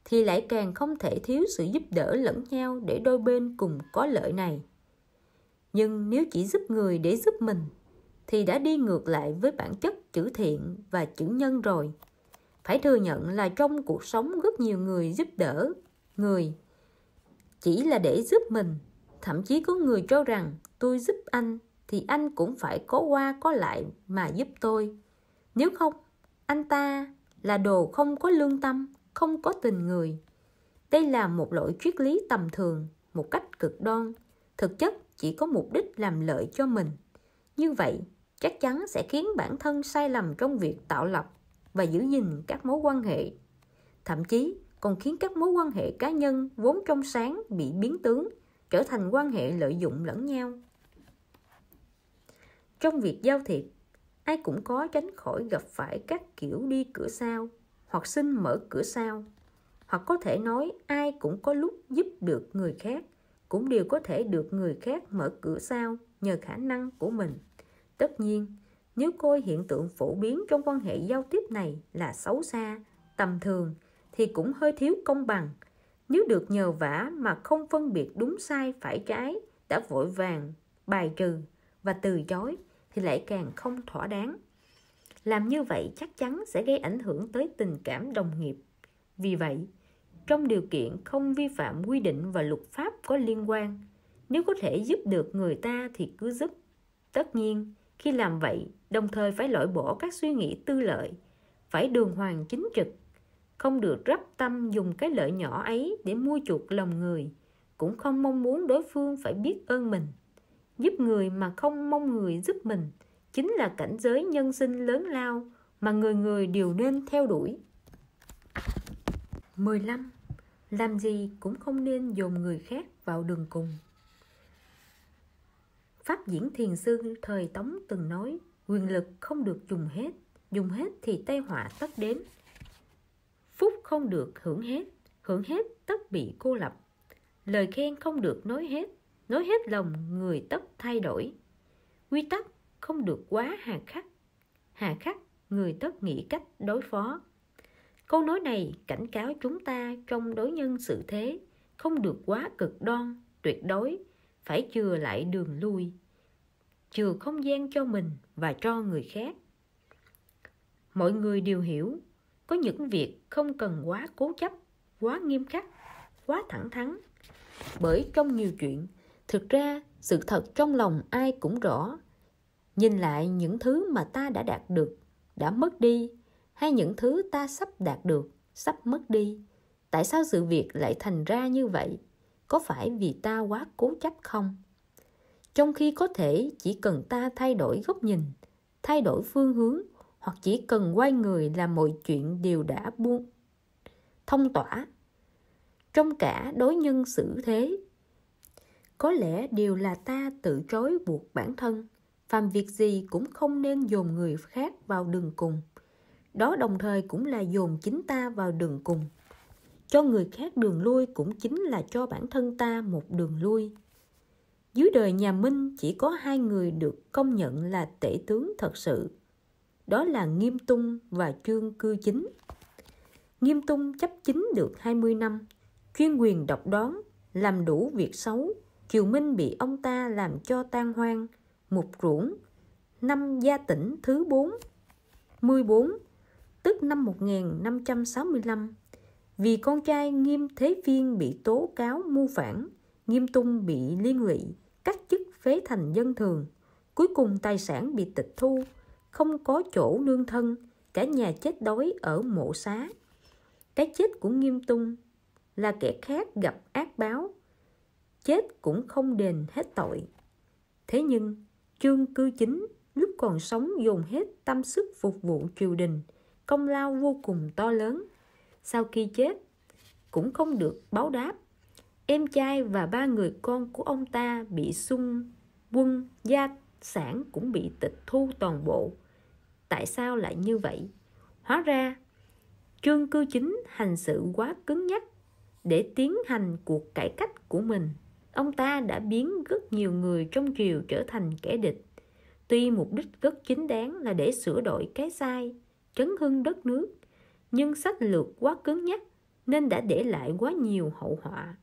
thì lại càng không thể thiếu sự giúp đỡ lẫn nhau để đôi bên cùng có lợi này. Nhưng nếu chỉ giúp người để giúp mình, thì đã đi ngược lại với bản chất chữ thiện và chữ nhân rồi. Phải thừa nhận là trong cuộc sống rất nhiều người giúp đỡ người chỉ là để giúp mình. Thậm chí có người cho rằng tôi giúp anh thì anh cũng phải có qua có lại mà giúp tôi. Nếu không, anh ta là đồ không có lương tâm, không có tình người. Đây là một loại triết lý tầm thường, một cách cực đoan, thực chất chỉ có mục đích làm lợi cho mình. Như vậy, chắc chắn sẽ khiến bản thân sai lầm trong việc tạo lập và giữ gìn các mối quan hệ. Thậm chí còn khiến các mối quan hệ cá nhân vốn trong sáng bị biến tướng, trở thành quan hệ lợi dụng lẫn nhau. Trong việc giao thiệp, ai cũng có tránh khỏi gặp phải các kiểu đi cửa sau, hoặc xin mở cửa sau. Hoặc có thể nói ai cũng có lúc giúp được người khác, cũng đều có thể được người khác mở cửa sau nhờ khả năng của mình. Tất nhiên, nếu coi hiện tượng phổ biến trong quan hệ giao tiếp này là xấu xa, tầm thường, thì cũng hơi thiếu công bằng. Nếu được nhờ vả mà không phân biệt đúng sai phải trái, đã vội vàng bài trừ và từ chối, thì lại càng không thỏa đáng. Làm như vậy chắc chắn sẽ gây ảnh hưởng tới tình cảm đồng nghiệp. Vì vậy, trong điều kiện không vi phạm quy định và luật pháp có liên quan, nếu có thể giúp được người ta thì cứ giúp. Tất nhiên, khi làm vậy, đồng thời phải loại bỏ các suy nghĩ tư lợi, phải đường hoàng chính trực, không được rắp tâm dùng cái lợi nhỏ ấy để mua chuộc lòng người, cũng không mong muốn đối phương phải biết ơn mình. Giúp người mà không mong người giúp mình chính là cảnh giới nhân sinh lớn lao mà người người đều nên theo đuổi. 15. Làm gì cũng không nên dồn người khác vào đường cùng. Pháp Diễn Thiền Sư thời Tống từng nói, quyền lực không được dùng hết thì tai họa tất đến. Phúc không được hưởng hết tất bị cô lập. Lời khen không được nói hết lòng người tất thay đổi. Quy tắc không được quá hà khắc người tất nghĩ cách đối phó. Câu nói này cảnh cáo chúng ta trong đối nhân xử thế không được quá cực đoan, tuyệt đối, phải chừa lại đường lui, chừa không gian cho mình và cho người khác. Mọi người đều hiểu, có những việc không cần quá cố chấp, quá nghiêm khắc, quá thẳng thắn. Bởi trong nhiều chuyện, thực ra sự thật trong lòng ai cũng rõ. Nhìn lại những thứ mà ta đã đạt được, đã mất đi, hay những thứ ta sắp đạt được, sắp mất đi, tại sao sự việc lại thành ra như vậy? Có phải vì ta quá cố chấp không? Trong khi có thể chỉ cần ta thay đổi góc nhìn, thay đổi phương hướng, hoặc chỉ cần quay người là mọi chuyện đều đã buông thông tỏa. Trong cả đối nhân xử thế, có lẽ đều là ta tự trói buộc bản thân. Phàm việc gì cũng không nên dồn người khác vào đường cùng. Đó đồng thời cũng là dồn chính ta vào đường cùng. Cho người khác đường lui cũng chính là cho bản thân ta một đường lui. Dưới đời nhà Minh chỉ có 2 người được công nhận là tể tướng thật sự. Đó là Nghiêm Tung và Trương Cư Chính. Nghiêm Tung chấp chính được 20 năm, chuyên quyền độc đoán, làm đủ việc xấu. Triều Minh bị ông ta làm cho tan hoang, mục ruỗng. Năm Gia Tỉnh thứ 44, tức năm 1565, vì con trai Nghiêm Thế Phiên bị tố cáo mưu phản, Nghiêm Tung bị liên lụy, cắt chức phế thành dân thường. Cuối cùng tài sản bị tịch thu, không có chỗ nương thân, cả nhà chết đói ở mộ xá. Cái chết của Nghiêm Tung là kẻ khác gặp ác báo, chết cũng không đền hết tội. Thế nhưng Trương Cư Chính lúc còn sống dồn hết tâm sức phục vụ triều đình, công lao vô cùng to lớn. Sau khi chết cũng không được báo đáp. Em trai và 3 người con của ông ta bị xung quân, gia sản cũng bị tịch thu toàn bộ. Tại sao lại như vậy? Hóa ra Trương Cư Chính hành sự quá cứng nhắc để tiến hành cuộc cải cách của mình. Ông ta đã biến rất nhiều người trong triều trở thành kẻ địch. Tuy mục đích rất chính đáng là để sửa đổi cái sai, trấn hưng đất nước, nhưng sách lược quá cứng nhắc nên đã để lại quá nhiều hậu họa.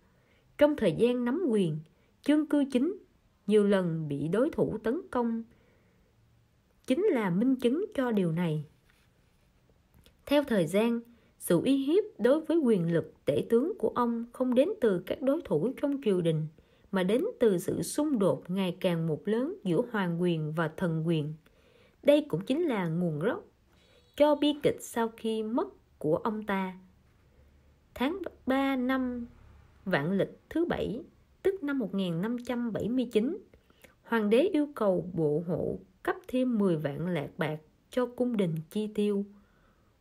Trong thời gian nắm quyền, Trương Cư Chính nhiều lần bị đối thủ tấn công, chính là minh chứng cho điều này. Theo thời gian, sự uy hiếp đối với quyền lực tể tướng của ông không đến từ các đối thủ trong triều đình, mà đến từ sự xung đột ngày càng một lớn giữa hoàng quyền và thần quyền. Đây cũng chính là nguồn gốc cho bi kịch sau khi mất của ông ta. Tháng 3 năm Vạn Lịch thứ 7, tức năm 1579, hoàng đế yêu cầu bộ hộ cấp thêm 10 vạn lạc bạc cho cung đình chi tiêu.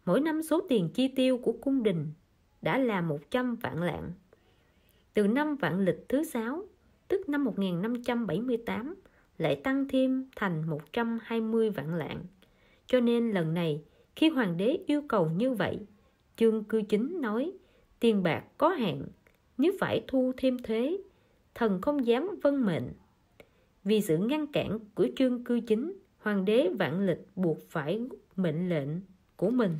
Mỗi năm số tiền chi tiêu của cung đình đã là 100 vạn lạng. Từ năm Vạn Lịch thứ 6, tức năm 1578, lại tăng thêm thành 120 vạn lạng. Cho nên lần này, khi hoàng đế yêu cầu như vậy, Trương Cư Chính nói tiền bạc có hạn, nếu phải thu thêm thuế, thần không dám vâng mệnh. Vì sự ngăn cản của Trương Cư Chính, hoàng đế Vạn Lịch buộc phải mệnh lệnh của mình.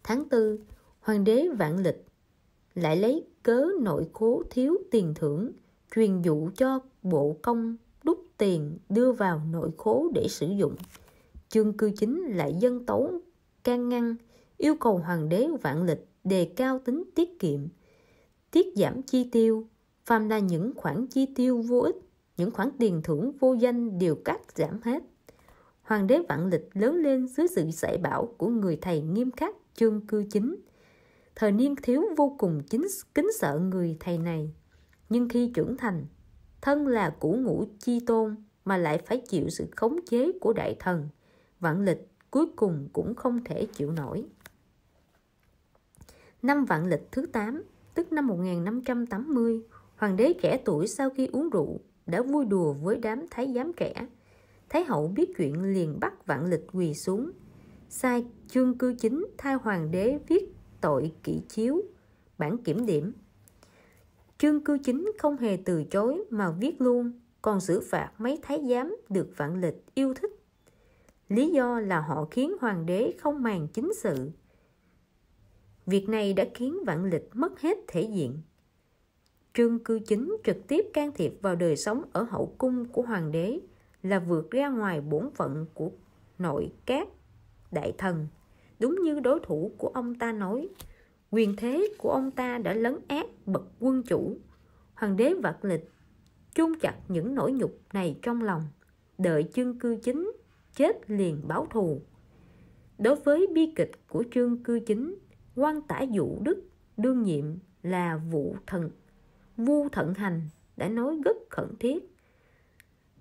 Tháng 4, hoàng đế Vạn Lịch lại lấy cớ nội khố thiếu tiền thưởng, truyền dụ cho bộ công đúc tiền đưa vào nội khố để sử dụng. Trương Cư Chính lại dâng tấu can ngăn, yêu cầu hoàng đế Vạn Lịch đề cao tính tiết kiệm, tiết giảm chi tiêu, phàm là những khoản chi tiêu vô ích, những khoản tiền thưởng vô danh đều cắt giảm hết. Hoàng đế Vạn Lịch lớn lên dưới sự dạy bảo của người thầy nghiêm khắc Trương Cư Chính. Thời niên thiếu vô cùng kính sợ người thầy này, nhưng khi trưởng thành, thân là cửu ngũ chi tôn mà lại phải chịu sự khống chế của đại thần, Vạn Lịch cuối cùng cũng không thể chịu nổi. Năm Vạn Lịch thứ 8, tức năm 1580, hoàng đế trẻ tuổi sau khi uống rượu đã vui đùa với đám thái giám trẻ. Thái hậu biết chuyện liền bắt Vạn Lịch quỳ xuống, sai Trương Cư Chính thay hoàng đế viết tội kỷ chiếu, bản kiểm điểm. Trương Cư Chính không hề từ chối mà viết luôn, còn xử phạt mấy thái giám được Vạn Lịch yêu thích. Lý do là họ khiến hoàng đế không màng chính sự. Việc này đã khiến Vạn Lịch mất hết thể diện. Trương Cư Chính trực tiếp can thiệp vào đời sống ở hậu cung của hoàng đế, là vượt ra ngoài bổn phận của nội các đại thần. Đúng như đối thủ của ông ta nói, quyền thế của ông ta đã lấn át bậc quân chủ. Hoàng đế Vạn Lịch chôn chặt những nỗi nhục này trong lòng, đợi Trương Cư Chính chết liền báo thù. Đối với bi kịch của Trương Cư Chính, quan tả dụ Đức đương nhiệm là Vu Thận Hành đã nói rất khẩn thiết.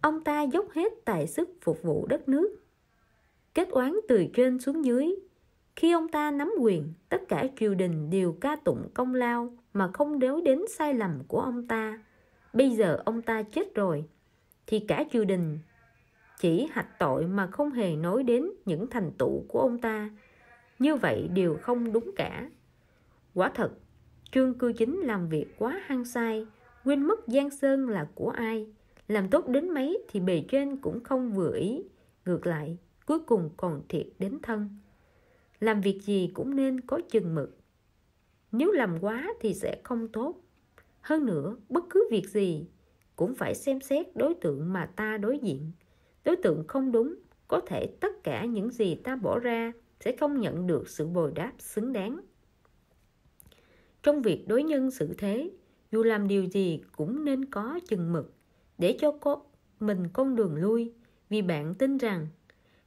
Ông ta dốc hết tài sức phục vụ đất nước, kết oán từ trên xuống dưới. Khi ông ta nắm quyền, tất cả triều đình đều ca tụng công lao mà không nói đến sai lầm của ông ta. Bây giờ ông ta chết rồi, thì cả triều đình chỉ hạch tội mà không hề nói đến những thành tựu của ông ta. Như vậy đều không đúng cả. Quả thật, Trương Cư Chính làm việc quá hăng say, quên mất giang sơn là của ai. Làm tốt đến mấy thì bề trên cũng không vừa ý, ngược lại cuối cùng còn thiệt đến thân. Làm việc gì cũng nên có chừng mực, nếu làm quá thì sẽ không tốt. Hơn nữa, bất cứ việc gì cũng phải xem xét đối tượng mà ta đối diện. Đối tượng không đúng, có thể tất cả những gì ta bỏ ra sẽ không nhận được sự bồi đáp xứng đáng. Trong việc đối nhân xử thế, dù làm điều gì cũng nên có chừng mực, để cho mình con đường lui, vì bạn tin rằng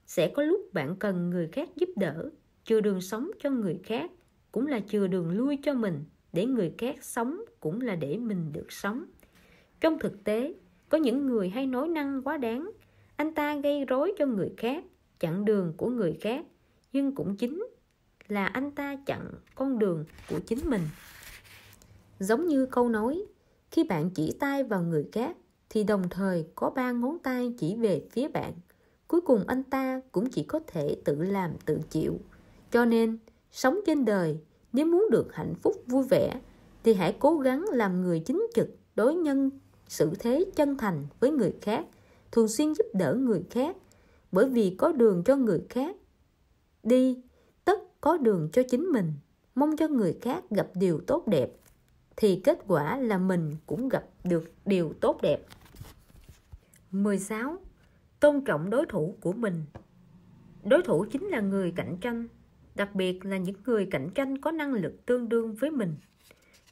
sẽ có lúc bạn cần người khác giúp đỡ. Chừa đường sống cho người khác cũng là chừa đường lui cho mình, để người khác sống cũng là để mình được sống. Trong thực tế, có những người hay nói năng quá đáng. Anh ta gây rối cho người khác, chặn đường của người khác, nhưng cũng chính là anh ta chặn con đường của chính mình. Giống như câu nói, khi bạn chỉ tay vào người khác thì đồng thời có 3 ngón tay chỉ về phía bạn. Cuối cùng anh ta cũng chỉ có thể tự làm tự chịu. Cho nên, sống trên đời, nếu muốn được hạnh phúc vui vẻ, thì hãy cố gắng làm người chính trực, đối nhân xử thế chân thành với người khác, thường xuyên giúp đỡ người khác, bởi vì có đường cho người khác đi, tất có đường cho chính mình. Mong cho người khác gặp điều tốt đẹp, thì kết quả là mình cũng gặp được điều tốt đẹp. 16. Tôn trọng đối thủ của mình. Đối thủ chính là người cạnh tranh, đặc biệt là những người cạnh tranh có năng lực tương đương với mình.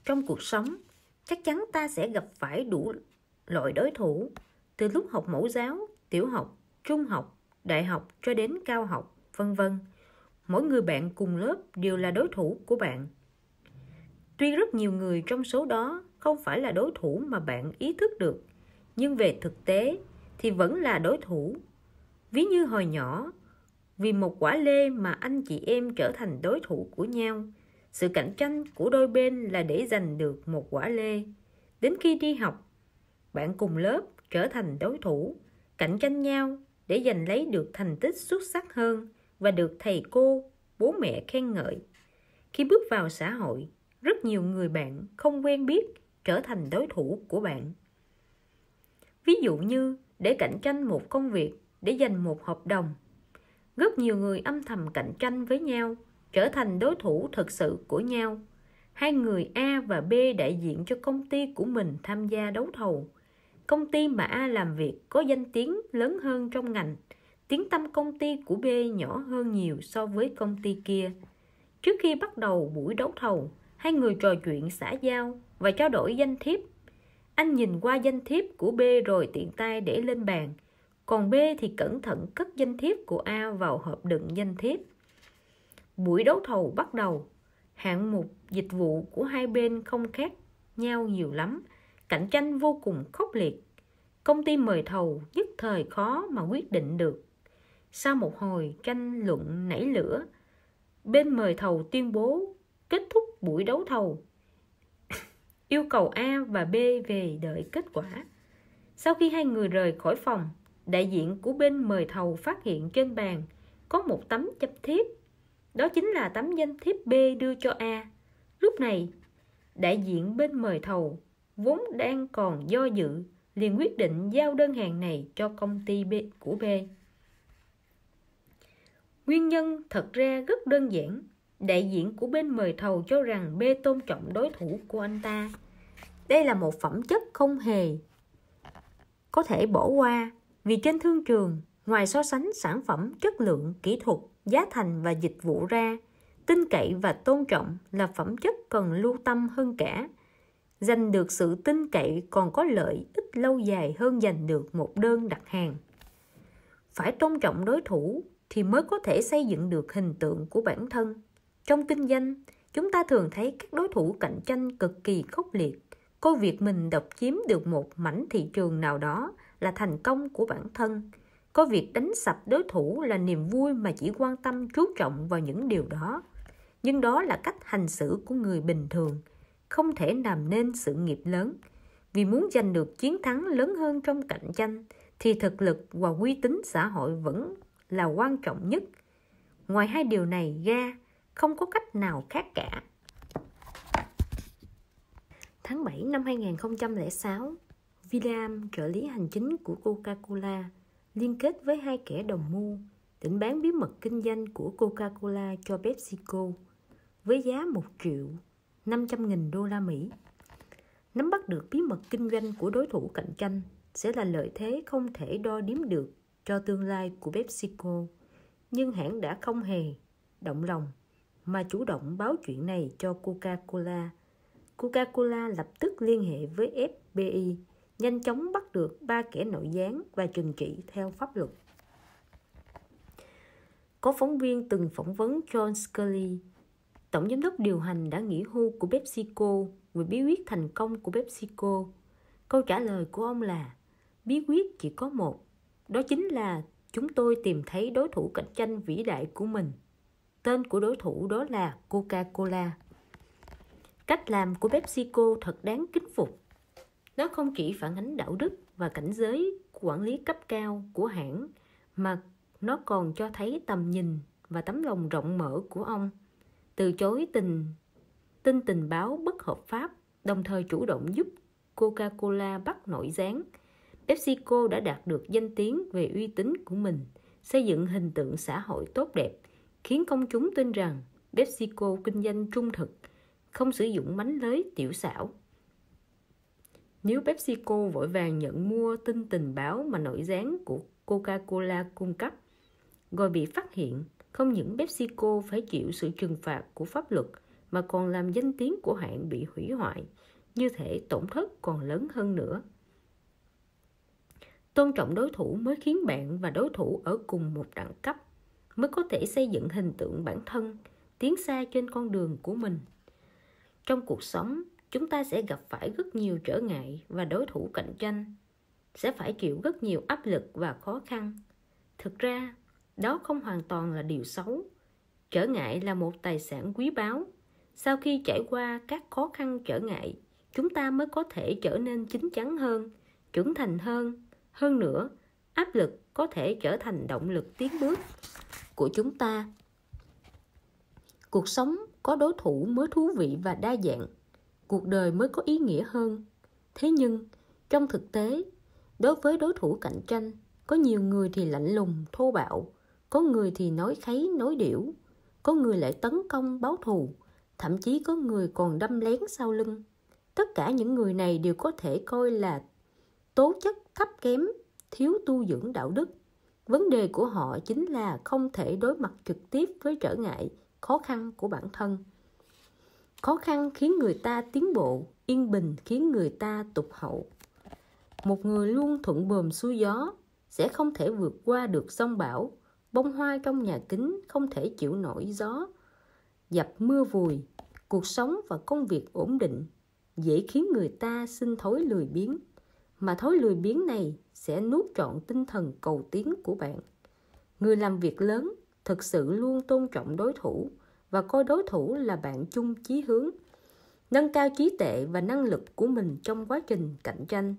Trong cuộc sống, chắc chắn ta sẽ gặp phải đủ loại đối thủ, từ lúc học mẫu giáo, tiểu học, trung học, đại học cho đến cao học, vân vân. Mỗi người bạn cùng lớp đều là đối thủ của bạn. Tuy rất nhiều người trong số đó không phải là đối thủ mà bạn ý thức được, nhưng về thực tế thì vẫn là đối thủ. Ví như hồi nhỏ, vì một quả lê mà anh chị em trở thành đối thủ của nhau. Sự cạnh tranh của đôi bên là để giành được một quả lê. Đến khi đi học, bạn cùng lớp trở thành đối thủ, cạnh tranh nhau để giành lấy được thành tích xuất sắc hơn và được thầy cô, bố mẹ khen ngợi. Khi bước vào xã hội, rất nhiều người bạn không quen biết trở thành đối thủ của bạn. Ví dụ như để cạnh tranh một công việc, để giành một hợp đồng, rất nhiều người âm thầm cạnh tranh với nhau, trở thành đối thủ thực sự của nhau. Hai người A và B đại diện cho công ty của mình tham gia đấu thầu. Công ty mà A làm việc có danh tiếng lớn hơn trong ngành, tiếng tăm công ty của B nhỏ hơn nhiều so với công ty kia. Trước khi bắt đầu buổi đấu thầu, hai người trò chuyện xã giao và trao đổi danh thiếp. Anh nhìn qua danh thiếp của B rồi tiện tay để lên bàn, còn B thì cẩn thận cất danh thiếp của A vào hộp đựng danh thiếp. Buổi đấu thầu bắt đầu. Hạng mục dịch vụ của hai bên không khác nhau nhiều lắm, cạnh tranh vô cùng khốc liệt. Công ty mời thầu nhất thời khó mà quyết định được. Sau một hồi tranh luận nảy lửa, bên mời thầu tuyên bố kết thúc buổi đấu thầu, yêu cầu A và B về đợi kết quả. Sau khi hai người rời khỏi phòng, đại diện của bên mời thầu phát hiện trên bàn có một tấm danh thiếp. Đó chính là tấm danh thiếp B đưa cho A. Lúc này, đại diện bên mời thầu vốn đang còn do dự, liền quyết định giao đơn hàng này cho công ty của B. Nguyên nhân thật ra rất đơn giản. Đại diện của bên mời thầu cho rằng B tôn trọng đối thủ của anh ta. Đây là một phẩm chất không hề có thể bỏ qua, vì trên thương trường, ngoài so sánh sản phẩm, chất lượng, kỹ thuật, giá thành và dịch vụ ra, tin cậy và tôn trọng là phẩm chất cần lưu tâm hơn cả. Giành được sự tin cậy còn có lợi ích lâu dài hơn giành được một đơn đặt hàng. Phải tôn trọng đối thủ thì mới có thể xây dựng được hình tượng của bản thân. Trong kinh doanh, chúng ta thường thấy các đối thủ cạnh tranh cực kỳ khốc liệt, coi việc mình độc chiếm được một mảnh thị trường nào đó là thành công của bản thân, coi việc đánh sập đối thủ là niềm vui mà chỉ quan tâm chú trọng vào những điều đó. Nhưng đó là cách hành xử của người bình thường, không thể làm nên sự nghiệp lớn. Vì muốn giành được chiến thắng lớn hơn trong cạnh tranh, thì thực lực và uy tín xã hội vẫn là quan trọng nhất. Ngoài hai điều này ra, không có cách nào khác cả. Tháng 7 năm 2006, William, trợ lý hành chính của Coca-Cola, liên kết với hai kẻ đồng mưu định bán bí mật kinh doanh của Coca-Cola cho PepsiCo với giá 1.500.000 đô la Mỹ. Nắm bắt được bí mật kinh doanh của đối thủ cạnh tranh sẽ là lợi thế không thể đo đếm được cho tương lai của PepsiCo, nhưng hãng đã không hề động lòng mà chủ động báo chuyện này cho Coca-Cola. Coca-Cola lập tức liên hệ với FBI, nhanh chóng bắt được 3 kẻ nội gián và trừng trị theo pháp luật. Có phóng viên từng phỏng vấn John Scully, tổng giám đốc điều hành đã nghỉ hưu của PepsiCo, về bí quyết thành công của PepsiCo. Câu trả lời của ông là: bí quyết chỉ có một, đó chính là chúng tôi tìm thấy đối thủ cạnh tranh vĩ đại của mình. Tên của đối thủ đó là Coca-Cola. Cách làm của PepsiCo thật đáng kính phục. Nó không chỉ phản ánh đạo đức và cảnh giới quản lý cấp cao của hãng, mà nó còn cho thấy tầm nhìn và tấm lòng rộng mở của ông, từ chối tình báo bất hợp pháp, đồng thời chủ động giúp Coca-Cola bắt nổi gián. PepsiCo đã đạt được danh tiếng về uy tín của mình, xây dựng hình tượng xã hội tốt đẹp, khiến công chúng tin rằng PepsiCo kinh doanh trung thực, không sử dụng mánh lới tiểu xảo. Nếu PepsiCo vội vàng nhận mua tin tình báo mà nổi gián của Coca-Cola cung cấp, rồi bị phát hiện, không những PepsiCo phải chịu sự trừng phạt của pháp luật mà còn làm danh tiếng của hãng bị hủy hoại, như thể tổn thất còn lớn hơn nữa. Tôn trọng đối thủ mới khiến bạn và đối thủ ở cùng một đẳng cấp, mới có thể xây dựng hình tượng bản thân, tiến xa trên con đường của mình. Trong cuộc sống, chúng ta sẽ gặp phải rất nhiều trở ngại và đối thủ cạnh tranh, sẽ phải chịu rất nhiều áp lực và khó khăn. Thực ra, đó không hoàn toàn là điều xấu. Trở ngại là một tài sản quý báu. Sau khi trải qua các khó khăn trở ngại, chúng ta mới có thể trở nên chín chắn hơn, trưởng thành hơn. Hơn nữa, áp lực có thể trở thành động lực tiến bước của chúng ta. Cuộc sống có đối thủ mới thú vị và đa dạng, cuộc đời mới có ý nghĩa hơn. Thế nhưng, trong thực tế, đối với đối thủ cạnh tranh, có nhiều người thì lạnh lùng, thô bạo, có người thì nói kháy, nói điểu, có người lại tấn công, báo thù, thậm chí có người còn đâm lén sau lưng. Tất cả những người này đều có thể coi là tố chất thấp kém, thiếu tu dưỡng đạo đức. Vấn đề của họ chính là không thể đối mặt trực tiếp với trở ngại, khó khăn của bản thân. Khó khăn khiến người ta tiến bộ, yên bình khiến người ta tụt hậu. Một người luôn thuận buồm xuôi gió sẽ không thể vượt qua được giông bão. Bông hoa trong nhà kính không thể chịu nổi gió dập mưa vùi. Cuộc sống và công việc ổn định dễ khiến người ta sinh thói lười biếng, mà thói lười biếng này sẽ nuốt trọn tinh thần cầu tiến của bạn. Người làm việc lớn thực sự luôn tôn trọng đối thủ và coi đối thủ là bạn chung chí hướng, nâng cao trí tuệ và năng lực của mình trong quá trình cạnh tranh.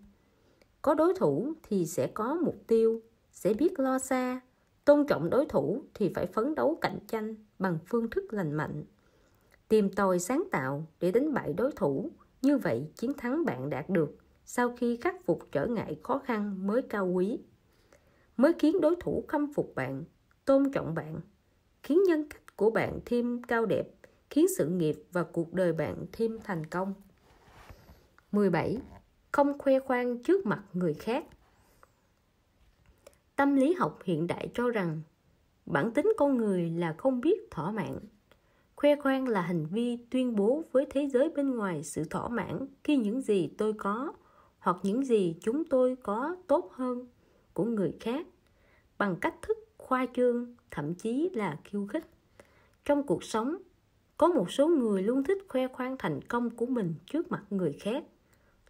Có đối thủ thì sẽ có mục tiêu, sẽ biết lo xa. Tôn trọng đối thủ thì phải phấn đấu cạnh tranh bằng phương thức lành mạnh, tìm tòi sáng tạo để đánh bại đối thủ. Như vậy, chiến thắng bạn đạt được sau khi khắc phục trở ngại khó khăn mới cao quý, mới khiến đối thủ khâm phục bạn, tôn trọng bạn, khiến nhân cách của bạn thêm cao đẹp, khiến sự nghiệp và cuộc đời bạn thêm thành công. 17. Không khoe khoang trước mặt người khác. Tâm lý học hiện đại cho rằng bản tính con người là không biết thỏa mãn. Khoe khoang là hành vi tuyên bố với thế giới bên ngoài sự thỏa mãn khi những gì tôi có hoặc những gì chúng tôi có tốt hơn của người khác, bằng cách thức khoa trương, thậm chí là khiêu khích. Trong cuộc sống, có một số người luôn thích khoe khoang thành công của mình trước mặt người khác,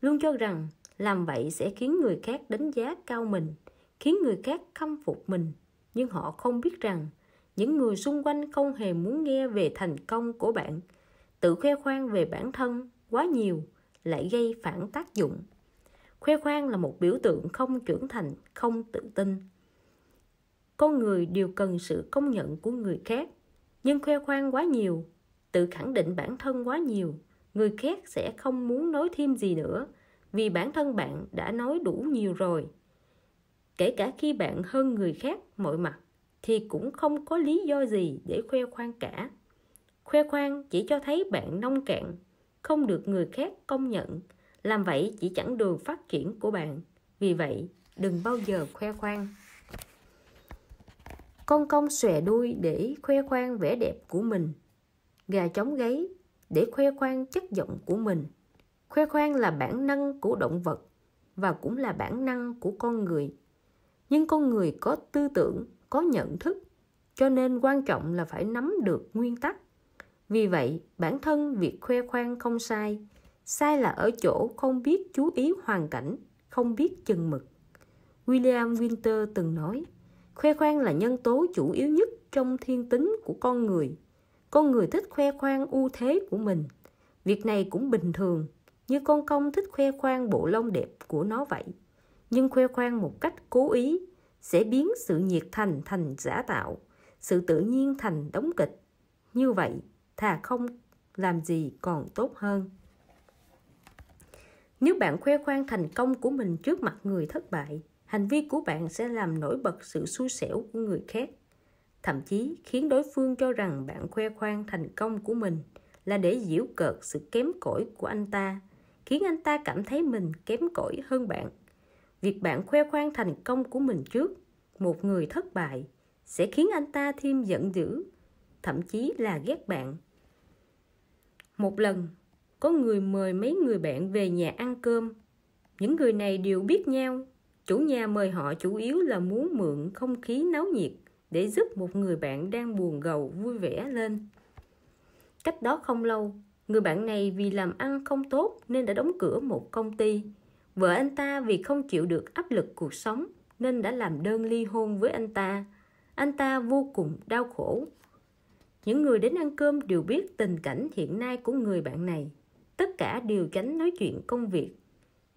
luôn cho rằng làm vậy sẽ khiến người khác đánh giá cao mình, khiến người khác khâm phục mình. Nhưng họ không biết rằng những người xung quanh không hề muốn nghe về thành công của bạn. Tự khoe khoang về bản thân quá nhiều lại gây phản tác dụng. Khoe khoang là một biểu tượng không trưởng thành, không tự tin. Con người đều cần sự công nhận của người khác, nhưng khoe khoang quá nhiều, tự khẳng định bản thân quá nhiều, người khác sẽ không muốn nói thêm gì nữa, vì bản thân bạn đã nói đủ nhiều rồi. Kể cả khi bạn hơn người khác mọi mặt, thì cũng không có lý do gì để khoe khoang cả. Khoe khoang chỉ cho thấy bạn nông cạn, không được người khác công nhận. Làm vậy chỉ chặn đường phát triển của bạn. Vì vậy, đừng bao giờ khoe khoang. Con công xòe đuôi để khoe khoang vẻ đẹp của mình. Gà chống gáy để khoe khoang chất giọng của mình. Khoe khoang là bản năng của động vật và cũng là bản năng của con người. Nhưng con người có tư tưởng, có nhận thức, cho nên quan trọng là phải nắm được nguyên tắc. Vì vậy, bản thân việc khoe khoang không sai. Sai là ở chỗ không biết chú ý hoàn cảnh, không biết chừng mực. William Winter từng nói, khoe khoang là nhân tố chủ yếu nhất trong thiên tính của con người. Con người thích khoe khoang ưu thế của mình. Việc này cũng bình thường, như con công thích khoe khoang bộ lông đẹp của nó vậy. Nhưng khoe khoang một cách cố ý sẽ biến sự nhiệt thành thành giả tạo, sự tự nhiên thành đóng kịch. Như vậy, thà không làm gì còn tốt hơn. Nếu bạn khoe khoang thành công của mình trước mặt người thất bại, hành vi của bạn sẽ làm nổi bật sự xui xẻo của người khác, thậm chí khiến đối phương cho rằng bạn khoe khoang thành công của mình là để giễu cợt sự kém cỏi của anh ta, khiến anh ta cảm thấy mình kém cỏi hơn bạn. Việc bạn khoe khoang thành công của mình trước một người thất bại sẽ khiến anh ta thêm giận dữ, thậm chí là ghét bạn. Một lần, có người mời mấy người bạn về nhà ăn cơm. Những người này đều biết nhau. Chủ nhà mời họ chủ yếu là muốn mượn không khí náo nhiệt để giúp một người bạn đang buồn gầu vui vẻ lên. Cách đó không lâu, người bạn này vì làm ăn không tốt nên đã đóng cửa một công ty. Vợ anh ta vì không chịu được áp lực cuộc sống nên đã làm đơn ly hôn với anh ta. Anh ta vô cùng đau khổ. Những người đến ăn cơm đều biết tình cảnh hiện nay của người bạn này. Tất cả đều tránh nói chuyện công việc.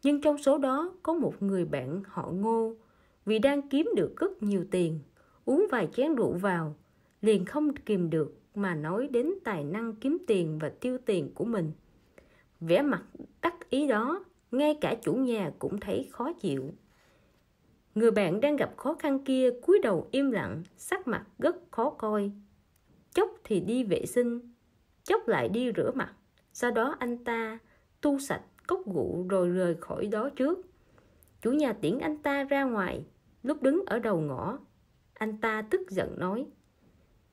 Nhưng trong số đó có một người bạn họ Ngô, vì đang kiếm được rất nhiều tiền, uống vài chén rượu vào, liền không kìm được mà nói đến tài năng kiếm tiền và tiêu tiền của mình. Vẻ mặt đắc ý đó, ngay cả chủ nhà cũng thấy khó chịu. Người bạn đang gặp khó khăn kia cúi đầu im lặng, sắc mặt rất khó coi. Chốc thì đi vệ sinh, chốc lại đi rửa mặt. Sau đó anh ta tu sạch cốc rượu rồi rời khỏi đó trước. Chủ nhà tiễn anh ta ra ngoài. Lúc đứng ở đầu ngõ, anh ta tức giận nói: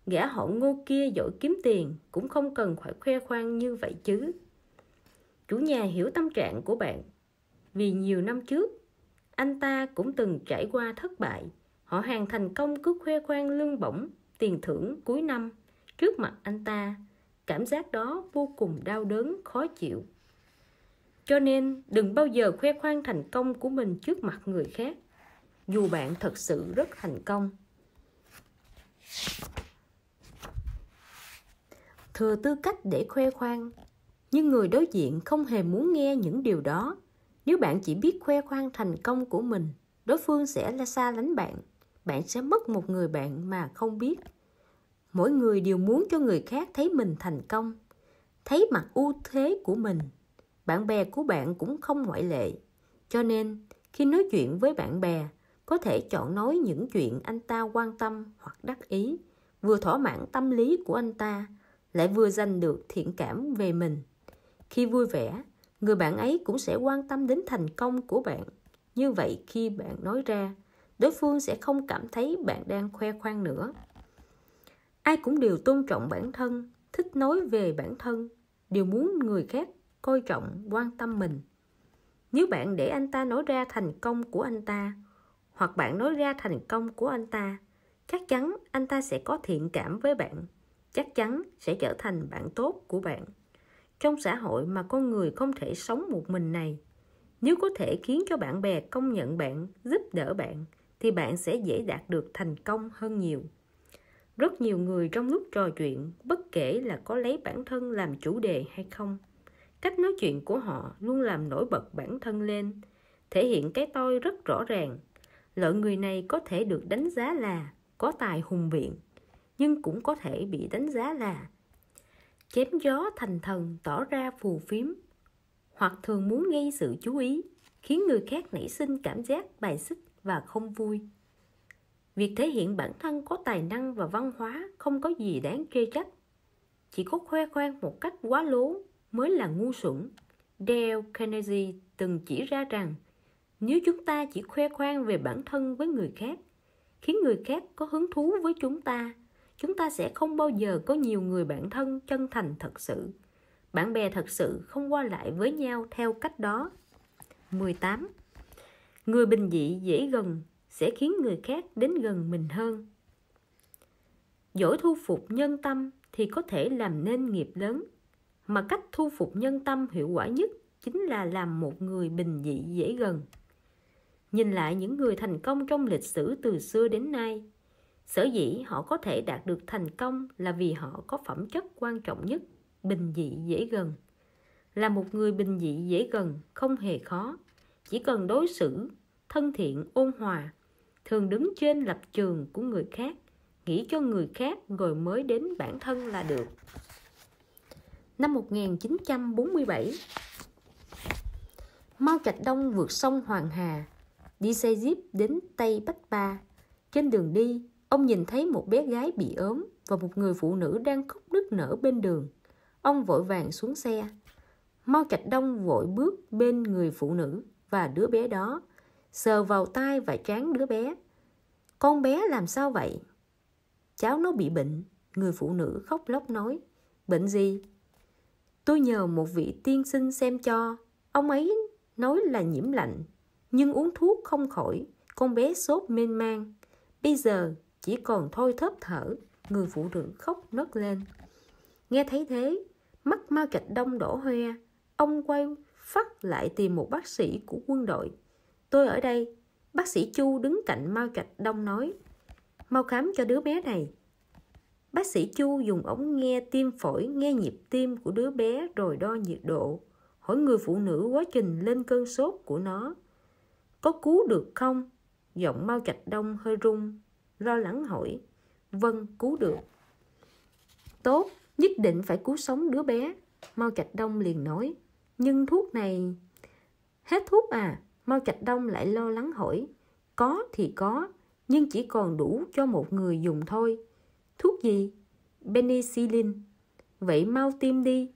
gã họ Ngô kia giỏi kiếm tiền, cũng không cần phải khoe khoang như vậy chứ. Chủ nhà hiểu tâm trạng của bạn. Vì nhiều năm trước, anh ta cũng từng trải qua thất bại. Họ hàng thành công cứ khoe khoang lương bổng, tiền thưởng cuối năm trước mặt anh ta. Cảm giác đó vô cùng đau đớn, khó chịu. Cho nên đừng bao giờ khoe khoang thành công của mình trước mặt người khác, dù bạn thật sự rất thành công. Thừa tư cách để khoe khoang, nhưng người đối diện không hề muốn nghe những điều đó. Nếu bạn chỉ biết khoe khoang thành công của mình, đối phương sẽ xa lánh bạn. Bạn sẽ mất một người bạn mà không biết. Mỗi người đều muốn cho người khác thấy mình thành công, thấy mặt ưu thế của mình. Bạn bè của bạn cũng không ngoại lệ. Cho nên, khi nói chuyện với bạn bè, có thể chọn nói những chuyện anh ta quan tâm hoặc đắc ý, vừa thỏa mãn tâm lý của anh ta, lại vừa giành được thiện cảm về mình. Khi vui vẻ, người bạn ấy cũng sẽ quan tâm đến thành công của bạn. Như vậy khi bạn nói ra, đối phương sẽ không cảm thấy bạn đang khoe khoang nữa. Ai cũng đều tôn trọng bản thân, thích nói về bản thân, đều muốn người khác coi trọng, quan tâm mình. Nếu bạn để anh ta nói ra thành công của anh ta, hoặc bạn nói ra thành công của anh ta, chắc chắn anh ta sẽ có thiện cảm với bạn, chắc chắn sẽ trở thành bạn tốt của bạn. Trong xã hội mà con người không thể sống một mình này, nếu có thể khiến cho bạn bè công nhận bạn, giúp đỡ bạn, thì bạn sẽ dễ đạt được thành công hơn nhiều. Rất nhiều người trong lúc trò chuyện, bất kể là có lấy bản thân làm chủ đề hay không, cách nói chuyện của họ luôn làm nổi bật bản thân lên, thể hiện cái tôi rất rõ ràng. Loại người này có thể được đánh giá là có tài hùng biện, nhưng cũng có thể bị đánh giá là chém gió thành thần, tỏ ra phù phiếm, hoặc thường muốn gây sự chú ý, khiến người khác nảy sinh cảm giác bài xích và không vui. Việc thể hiện bản thân có tài năng và văn hóa không có gì đáng chê trách. Chỉ có khoe khoang một cách quá lố mới là ngu xuẩn. Dale Carnegie từng chỉ ra rằng nếu chúng ta chỉ khoe khoang về bản thân với người khác, khiến người khác có hứng thú với chúng ta sẽ không bao giờ có nhiều người bạn thân chân thành thật sự. Bạn bè thật sự không qua lại với nhau theo cách đó. 18. Người bình dị dễ gần sẽ khiến người khác đến gần mình hơn. Giỏi thu phục nhân tâm thì có thể làm nên nghiệp lớn, mà cách thu phục nhân tâm hiệu quả nhất chính là làm một người bình dị dễ gần. Nhìn lại những người thành công trong lịch sử từ xưa đến nay, sở dĩ họ có thể đạt được thành công là vì họ có phẩm chất quan trọng nhất, bình dị dễ gần. Là một người bình dị dễ gần không hề khó, chỉ cần đối xử thân thiện, ôn hòa, thường đứng trên lập trường của người khác, nghĩ cho người khác rồi mới đến bản thân là được. Năm 1947, Mao Trạch Đông vượt sông Hoàng Hà, đi xe jeep đến Tây Bách Ba. Trên đường đi, ông nhìn thấy một bé gái bị ốm và một người phụ nữ đang khóc nức nở bên đường. Ông vội vàng xuống xe. Mao Trạch Đông vội bước bên người phụ nữ và đứa bé đó, sờ vào tai và trán đứa bé. Con bé làm sao vậy? Cháu nó bị bệnh, người phụ nữ khóc lóc nói. Bệnh gì? Tôi nhờ một vị tiên sinh xem cho. Ông ấy nói là nhiễm lạnh, nhưng uống thuốc không khỏi. Con bé sốt mênh mang. Bây giờ chỉ còn thôi thóp thở. Người phụ nữ khóc nấc lên. Nghe thấy thế, mắt Mao Trạch Đông đỏ hoe. Ông quay phắt lại tìm một bác sĩ của quân đội. Tôi ở đây. Bác sĩ Chu đứng cạnh Mao Trạch Đông nói. Mau khám cho đứa bé này. Bác sĩ Chu dùng ống nghe tim phổi nghe nhịp tim của đứa bé rồi đo nhiệt độ, hỏi người phụ nữ quá trình lên cơn sốt của nó. Có cứu được không? Giọng Mao Trạch Đông hơi run, lo lắng hỏi. Vâng, cứu được. Tốt, nhất định phải cứu sống đứa bé. Mao Trạch Đông liền nói. Nhưng thuốc này... Hết thuốc à? Mao Trạch Đông lại lo lắng hỏi. Có thì có, nhưng chỉ còn đủ cho một người dùng thôi. Thuốc gì? Penicillin. Vậy mau tiêm đi.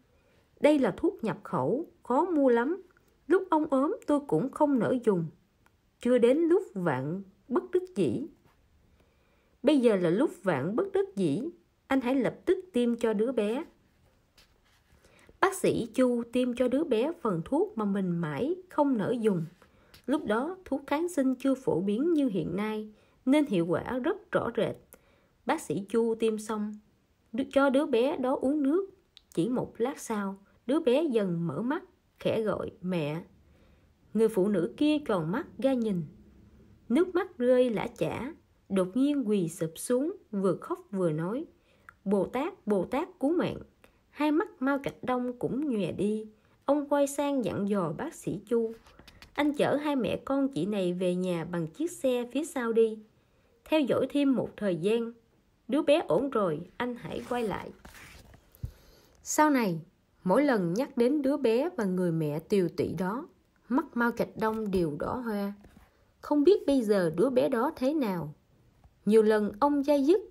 Đây là thuốc nhập khẩu, khó mua lắm. Lúc ông ốm tôi cũng không nỡ dùng. Chưa đến lúc vạn bất đắc dĩ. Bây giờ là lúc vạn bất đắc dĩ. Anh hãy lập tức tiêm cho đứa bé. Bác sĩ Chu tiêm cho đứa bé phần thuốc mà mình mãi không nỡ dùng. Lúc đó thuốc kháng sinh chưa phổ biến như hiện nay, nên hiệu quả rất rõ rệt. Bác sĩ Chu tiêm xong, cho đứa bé đó uống nước. Chỉ một lát sau, đứa bé dần mở mắt, khẽ gọi mẹ. Người phụ nữ kia tròn mắt ra nhìn. Nước mắt rơi lã chã, đột nhiên quỳ sụp xuống, vừa khóc vừa nói. Bồ Tát cứu mạng. Hai mắt Mao Trạch Đông cũng nhòe đi. Ông quay sang dặn dò bác sĩ Chu. Anh chở hai mẹ con chị này về nhà bằng chiếc xe phía sau đi. Theo dõi thêm một thời gian. Đứa bé ổn rồi, anh hãy quay lại. Sau này, mỗi lần nhắc đến đứa bé và người mẹ tiều tụy đó, mắt Mao Trạch Đông đều đỏ hoe. Không biết bây giờ đứa bé đó thế nào. Nhiều lần ông day dứt.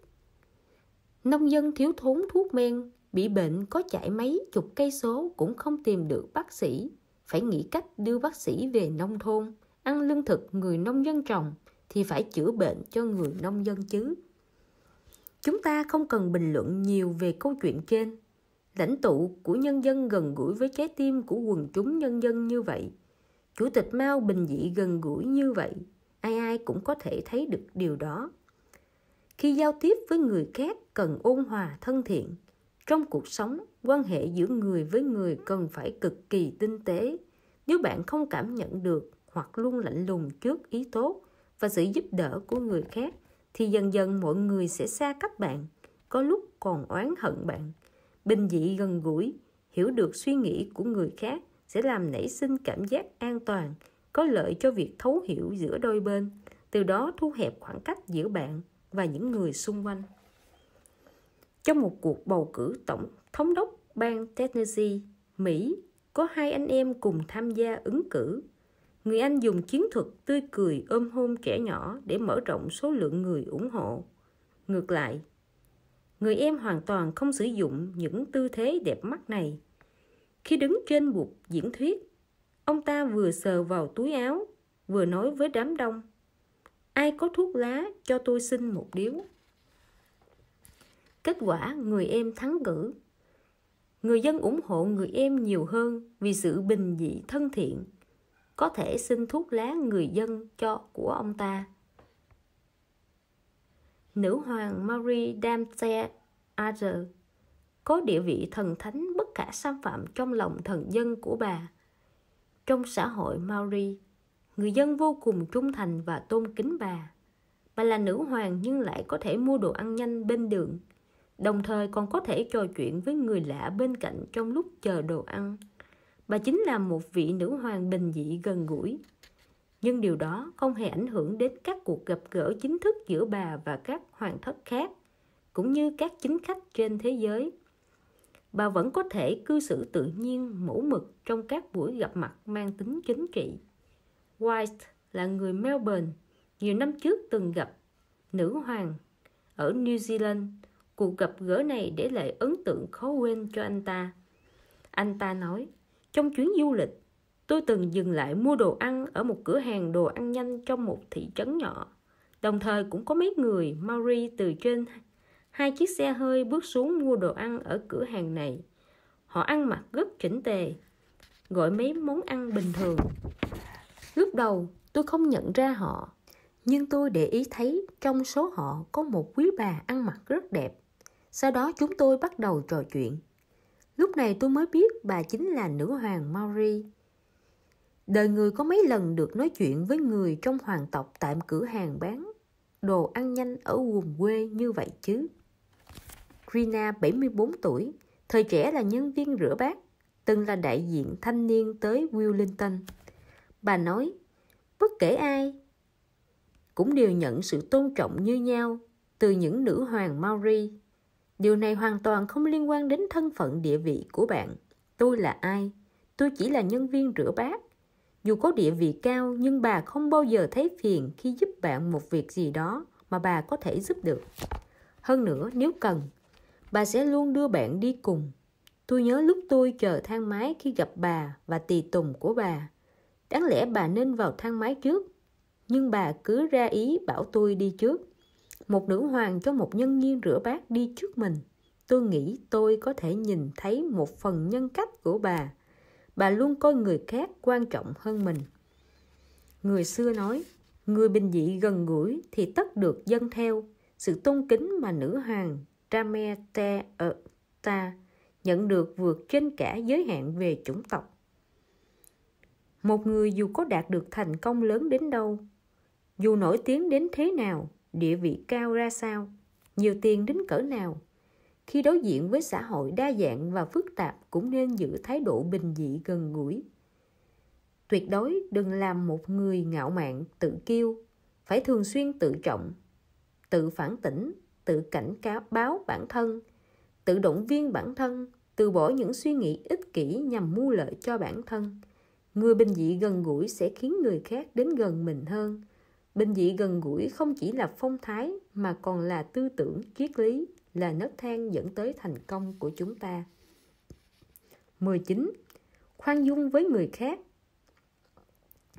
Nông dân thiếu thốn thuốc men, bị bệnh có chạy mấy chục cây số cũng không tìm được bác sĩ. Phải nghĩ cách đưa bác sĩ về nông thôn. Ăn lương thực người nông dân trồng thì phải chữa bệnh cho người nông dân chứ. Chúng ta không cần bình luận nhiều về câu chuyện trên. Lãnh tụ của nhân dân gần gũi với trái tim của quần chúng nhân dân như vậy. Chủ tịch Mao bình dị gần gũi như vậy. Ai ai cũng có thể thấy được điều đó. Khi giao tiếp với người khác cần ôn hòa thân thiện. Trong cuộc sống, quan hệ giữa người với người cần phải cực kỳ tinh tế. Nếu bạn không cảm nhận được hoặc luôn lạnh lùng trước ý tốt và sự giúp đỡ của người khác, thì dần dần mọi người sẽ xa cách bạn, có lúc còn oán hận bạn. Bình dị gần gũi, hiểu được suy nghĩ của người khác sẽ làm nảy sinh cảm giác an toàn, có lợi cho việc thấu hiểu giữa đôi bên, từ đó thu hẹp khoảng cách giữa bạn và những người xung quanh. Trong một cuộc bầu cử tổng thống đốc bang Tennessee, Mỹ, có hai anh em cùng tham gia ứng cử. Người anh dùng chiến thuật tươi cười ôm hôn trẻ nhỏ để mở rộng số lượng người ủng hộ. Ngược lại, người em hoàn toàn không sử dụng những tư thế đẹp mắt này. Khi đứng trên bục diễn thuyết, ông ta vừa sờ vào túi áo, vừa nói với đám đông. Ai có thuốc lá cho tôi xin một điếu. Kết quả người em thắng cử. Người dân ủng hộ người em nhiều hơn vì sự bình dị thân thiện. Có thể xin thuốc lá người dân của ông ta. Nữ hoàng Marie d'Anjou có địa vị thần thánh bất khả xâm phạm trong lòng thần dân của bà. Trong xã hội Maori, người dân vô cùng trung thành và tôn kính bà. Bà là nữ hoàng nhưng lại có thể mua đồ ăn nhanh bên đường, đồng thời còn có thể trò chuyện với người lạ bên cạnh trong lúc chờ đồ ăn. Bà chính là một vị nữ hoàng bình dị gần gũi. Nhưng điều đó không hề ảnh hưởng đến các cuộc gặp gỡ chính thức giữa bà và các hoàng thất khác. cũng như các chính khách trên thế giới. Bà vẫn có thể cư xử tự nhiên, mẫu mực trong các buổi gặp mặt mang tính chính trị. White là người Melbourne, nhiều năm trước từng gặp nữ hoàng ở New Zealand. Cuộc gặp gỡ này để lại ấn tượng khó quên cho anh ta. Anh ta nói, trong chuyến du lịch, tôi từng dừng lại mua đồ ăn ở một cửa hàng đồ ăn nhanh trong một thị trấn nhỏ. Đồng thời cũng có mấy người Maori từ trên 2 chiếc xe hơi bước xuống mua đồ ăn ở cửa hàng này. Họ ăn mặc rất chỉnh tề, gọi mấy món ăn bình thường. Lúc đầu tôi không nhận ra họ, nhưng tôi để ý thấy trong số họ có một quý bà ăn mặc rất đẹp. Sau đó chúng tôi bắt đầu trò chuyện. Lúc này tôi mới biết bà chính là nữ hoàng Maori. Đời người có mấy lần được nói chuyện với người trong hoàng tộc tại cửa hàng bán đồ ăn nhanh ở vùng quê như vậy chứ. Rina, 74 tuổi, thời trẻ là nhân viên rửa bát, từng là đại diện thanh niên tới Wellington. Bà nói, bất kể ai cũng đều nhận sự tôn trọng như nhau từ những nữ hoàng Maori. Điều này hoàn toàn không liên quan đến thân phận địa vị của bạn. Tôi là ai? Tôi chỉ là nhân viên rửa bát. Dù có địa vị cao, nhưng bà không bao giờ thấy phiền khi giúp bạn một việc gì đó mà bà có thể giúp được. Hơn nữa, nếu cần, bà sẽ luôn đưa bạn đi cùng. Tôi nhớ lúc tôi chờ thang máy khi gặp bà và tùy tùng của bà. Đáng lẽ bà nên vào thang máy trước, nhưng bà cứ ra ý bảo tôi đi trước. Một nữ hoàng cho một nhân viên rửa bát đi trước mình. Tôi nghĩ tôi có thể nhìn thấy một phần nhân cách của bà. Bà luôn coi người khác quan trọng hơn mình. Người xưa nói, người bình dị gần gũi thì tất được dâng theo. Sự tôn kính mà nữ hoàng Ramayata nhận được vượt trên cả giới hạn về chủng tộc. Một người dù có đạt được thành công lớn đến đâu, dù nổi tiếng đến thế nào, địa vị cao ra sao, nhiều tiền đến cỡ nào, khi đối diện với xã hội đa dạng và phức tạp cũng nên giữ thái độ bình dị gần gũi. Tuyệt đối đừng làm một người ngạo mạn, tự kiêu, phải thường xuyên tự trọng, tự phản tỉnh, tự cảnh báo bản thân, tự động viên bản thân, từ bỏ những suy nghĩ ích kỷ nhằm mưu lợi cho bản thân. Người bình dị gần gũi sẽ khiến người khác đến gần mình hơn. Bình dị gần gũi không chỉ là phong thái mà còn là tư tưởng, triết lý, là nấc thang dẫn tới thành công của chúng ta. 19. Khoan dung với người khác,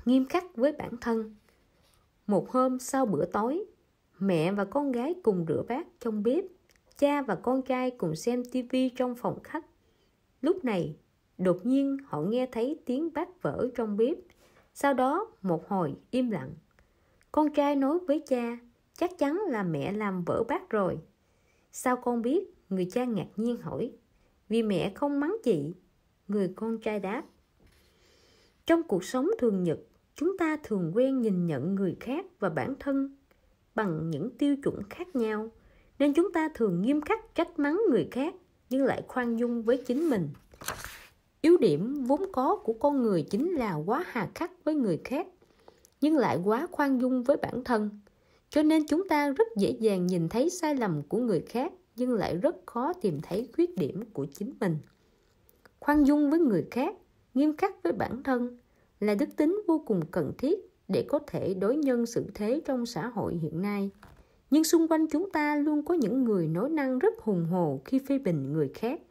nghiêm khắc với bản thân. Một hôm sau bữa tối, mẹ và con gái cùng rửa bát trong bếp. Cha và con trai cùng xem tivi trong phòng khách. Lúc này, đột nhiên họ nghe thấy tiếng bát vỡ trong bếp. Sau đó một hồi im lặng. Con trai nói với cha, chắc chắn là mẹ làm vỡ bát rồi. Sao con biết? Người cha ngạc nhiên hỏi. Vì mẹ không mắng chị. Người con trai đáp. Trong cuộc sống thường nhật, chúng ta thường quen nhìn nhận người khác và bản thân bằng những tiêu chuẩn khác nhau, nên chúng ta thường nghiêm khắc trách mắng người khác nhưng lại khoan dung với chính mình. Yếu điểm vốn có của con người chính là quá hà khắc với người khác nhưng lại quá khoan dung với bản thân. Cho nên chúng ta rất dễ dàng nhìn thấy sai lầm của người khác nhưng lại rất khó tìm thấy khuyết điểm của chính mình. Khoan dung với người khác, nghiêm khắc với bản thân là đức tính vô cùng cần thiết để có thể đối nhân xử thế trong xã hội hiện nay. Nhưng xung quanh chúng ta luôn có những người nói năng rất hùng hồ khi phê bình người khác,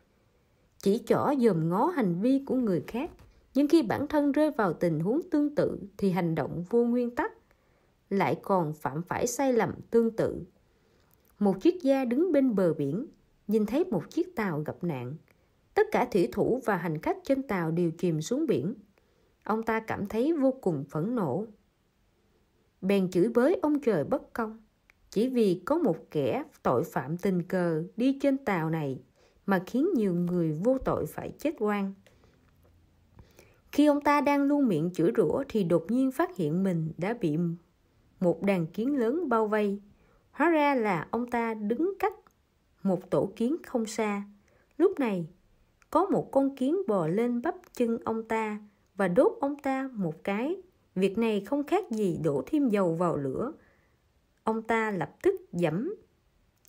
chỉ trỏ dòm ngó hành vi của người khác, nhưng khi bản thân rơi vào tình huống tương tự thì hành động vô nguyên tắc, lại còn phạm phải sai lầm tương tự. Một triết gia đứng bên bờ biển, nhìn thấy một chiếc tàu gặp nạn. Tất cả thủy thủ và hành khách trên tàu đều chìm xuống biển. Ông ta cảm thấy vô cùng phẫn nộ. Bèn chửi bới ông trời bất công. Chỉ vì có một kẻ tội phạm tình cờ đi trên tàu này mà khiến nhiều người vô tội phải chết oan. Khi ông ta đang luôn miệng chửi rủa thì đột nhiên phát hiện mình đã bị một đàn kiến lớn bao vây. Hóa ra là ông ta đứng cách một tổ kiến không xa. Lúc này, có một con kiến bò lên bắp chân ông ta và đốt ông ta một cái. Việc này không khác gì đổ thêm dầu vào lửa. Ông ta lập tức giẫm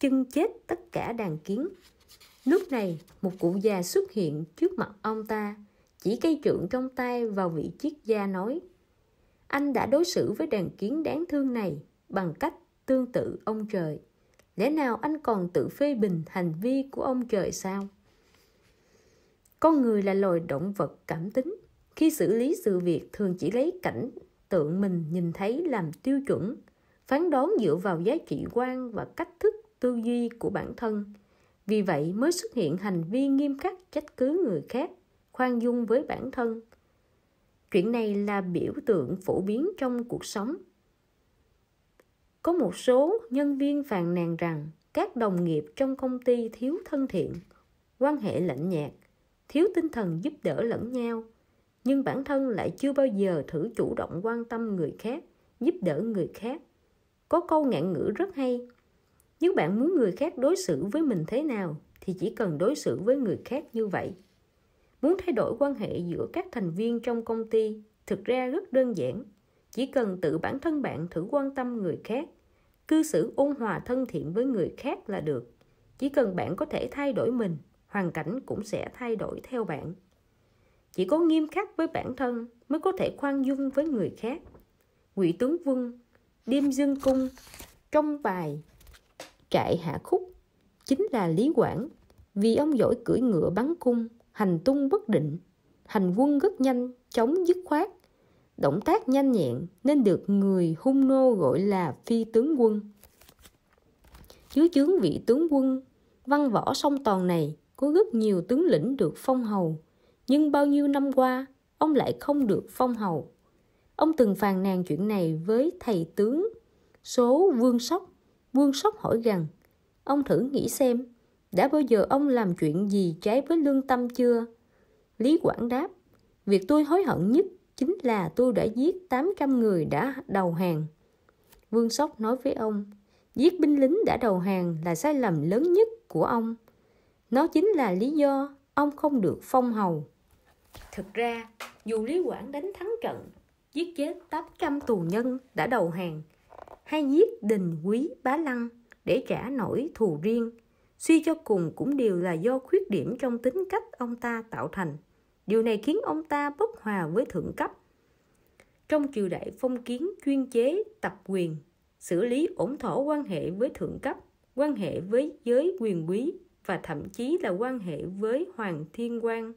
chưng chết tất cả đàn kiến. Lúc này, một cụ già xuất hiện trước mặt ông ta, chỉ cây trượng trong tay vào vị triết gia nói: anh đã đối xử với đàn kiến đáng thương này bằng cách tương tự ông trời. Lẽ nào anh còn tự phê bình hành vi của ông trời sao? Con người là loài động vật cảm tính. Khi xử lý sự việc thường chỉ lấy cảnh tượng mình nhìn thấy làm tiêu chuẩn, phán đoán dựa vào giá trị quan và cách thức tư duy của bản thân. Vì vậy mới xuất hiện hành vi nghiêm khắc trách cứ người khác, khoan dung với bản thân. Chuyện này là biểu tượng phổ biến trong cuộc sống. Có một số nhân viên phàn nàn rằng các đồng nghiệp trong công ty thiếu thân thiện, quan hệ lạnh nhạt, thiếu tinh thần giúp đỡ lẫn nhau, nhưng bản thân lại chưa bao giờ thử chủ động quan tâm người khác, giúp đỡ người khác. Có câu ngạn ngữ rất hay: nếu bạn muốn người khác đối xử với mình thế nào thì chỉ cần đối xử với người khác như vậy. Muốn thay đổi quan hệ giữa các thành viên trong công ty thực ra rất đơn giản. Chỉ cần tự bản thân bạn thử quan tâm người khác, cư xử ôn hòa thân thiện với người khác là được. Chỉ cần bạn có thể thay đổi mình, hoàn cảnh cũng sẽ thay đổi theo bạn. Chỉ có nghiêm khắc với bản thân mới có thể khoan dung với người khác. Ngụy Tướng Quân Điềm Dương Cung trong bài Trại Hạ Khúc chính là Lý Quảng. Vì ông giỏi cưỡi ngựa bắn cung, hành tung bất định, hành quân rất nhanh chóng dứt khoát, động tác nhanh nhẹn nên được người hung nô gọi là phi tướng quân. Dưới trướng vị tướng quân văn võ song toàn này có rất nhiều tướng lĩnh được phong hầu, nhưng bao nhiêu năm qua ông lại không được phong hầu. Ông từng phàn nàn chuyện này với thầy tướng số Vương Sóc. Vương Sóc hỏi rằng: ông thử nghĩ xem, đã bao giờ ông làm chuyện gì trái với lương tâm chưa? Lý Quảng đáp: việc tôi hối hận nhất chính là tôi đã giết 800 người đã đầu hàng. Vương Sóc nói với ông: giết binh lính đã đầu hàng là sai lầm lớn nhất của ông. Nó chính là lý do ông không được phong hầu. Thực ra, dù Lý Quảng đánh thắng trận, giết chết 800 tù nhân đã đầu hàng, hay giết Đình Quý Bá Lăng để trả nỗi thù riêng, suy cho cùng cũng đều là do khuyết điểm trong tính cách ông ta tạo thành. Điều này khiến ông ta bất hòa với thượng cấp. Trong triều đại phong kiến chuyên chế tập quyền, xử lý ổn thỏa quan hệ với thượng cấp, quan hệ với giới quyền quý và thậm chí là quan hệ với Hoàng Thiên Quang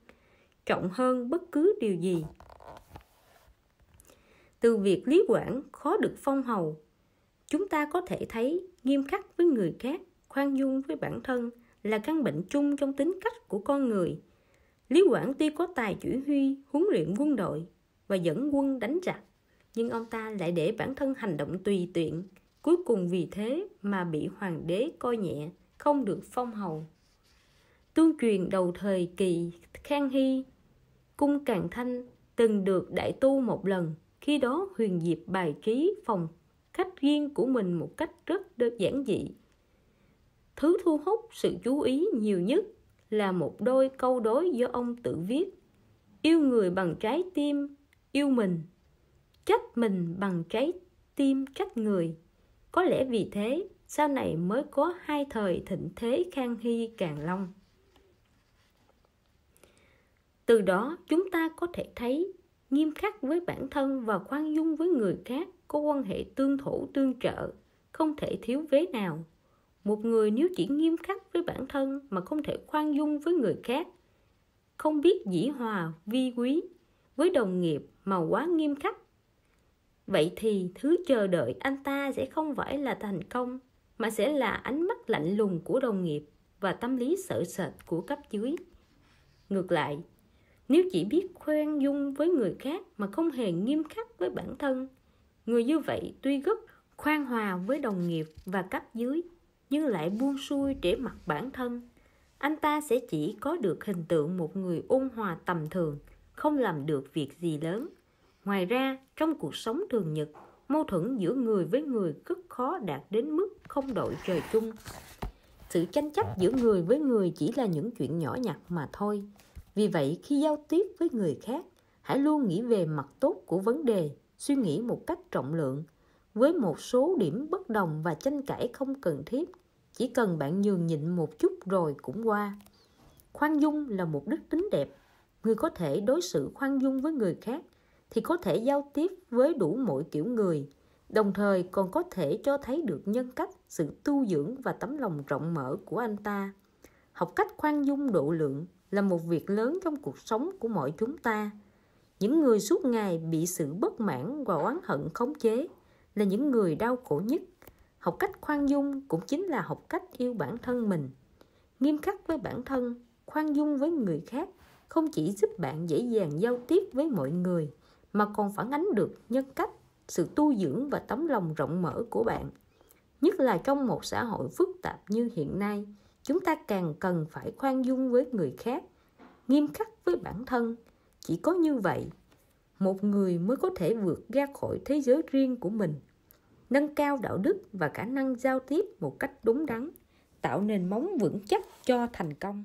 trọng hơn bất cứ điều gì. Từ việc Lý Quảng khó được phong hầu, chúng ta có thể thấy nghiêm khắc với người khác, khoan dung với bản thân là căn bệnh chung trong tính cách của con người. Lý Quảng tuy có tài chỉ huy, huấn luyện quân đội và dẫn quân đánh giặc, nhưng ông ta lại để bản thân hành động tùy tiện, cuối cùng vì thế mà bị hoàng đế coi nhẹ, không được phong hầu. Tương truyền đầu thời kỳ Khang Hy, cung Càn Thanh từng được đại tu một lần. Khi đó Huyền Diệp bài trí phòng khách riêng của mình một cách rất giản dị. Thứ thu hút sự chú ý nhiều nhất là một đôi câu đối do ông tự viết: yêu người bằng trái tim yêu mình, trách mình bằng trái tim trách người. Có lẽ vì thế sau này mới có hai thời thịnh thế Khang Hy Càn Long. Từ đó chúng ta có thể thấy nghiêm khắc với bản thân và khoan dung với người khác có quan hệ tương thổ tương trợ, không thể thiếu vế nào. Một người nếu chỉ nghiêm khắc với bản thân mà không thể khoan dung với người khác, không biết dĩ hòa vi quý với đồng nghiệp mà quá nghiêm khắc, vậy thì thứ chờ đợi anh ta sẽ không phải là thành công, mà sẽ là ánh mắt lạnh lùng của đồng nghiệp và tâm lý sợ sệt của cấp dưới. Ngược lại, nếu chỉ biết khoan dung với người khác mà không hề nghiêm khắc với bản thân, người như vậy tuy rất khoan hòa với đồng nghiệp và cấp dưới, nhưng lại buông xuôi để mặc bản thân. Anh ta sẽ chỉ có được hình tượng một người ôn hòa tầm thường, không làm được việc gì lớn. Ngoài ra, trong cuộc sống thường nhật, mâu thuẫn giữa người với người rất khó đạt đến mức không đội trời chung. Sự tranh chấp giữa người với người chỉ là những chuyện nhỏ nhặt mà thôi. Vì vậy, khi giao tiếp với người khác, hãy luôn nghĩ về mặt tốt của vấn đề, suy nghĩ một cách trọng lượng. Với một số điểm bất đồng và tranh cãi không cần thiết, chỉ cần bạn nhường nhịn một chút rồi cũng qua. Khoan dung là một đức tính đẹp. Người có thể đối xử khoan dung với người khác thì có thể giao tiếp với đủ mọi kiểu người, đồng thời còn có thể cho thấy được nhân cách, sự tu dưỡng và tấm lòng rộng mở của anh ta. Học cách khoan dung độ lượng là một việc lớn trong cuộc sống của mọi chúng ta. Những người suốt ngày bị sự bất mãn và oán hận khống chế là những người đau khổ nhất. Học cách khoan dung cũng chính là học cách yêu bản thân mình. Nghiêm khắc với bản thân, khoan dung với người khác không chỉ giúp bạn dễ dàng giao tiếp với mọi người, mà còn phản ánh được nhân cách, sự tu dưỡng và tấm lòng rộng mở của bạn. Nhất là trong một xã hội phức tạp như hiện nay, chúng ta càng cần phải khoan dung với người khác, nghiêm khắc với bản thân. Chỉ có như vậy, một người mới có thể vượt ra khỏi thế giới riêng của mình, nâng cao đạo đức và khả năng giao tiếp một cách đúng đắn, tạo nền móng vững chắc cho thành công.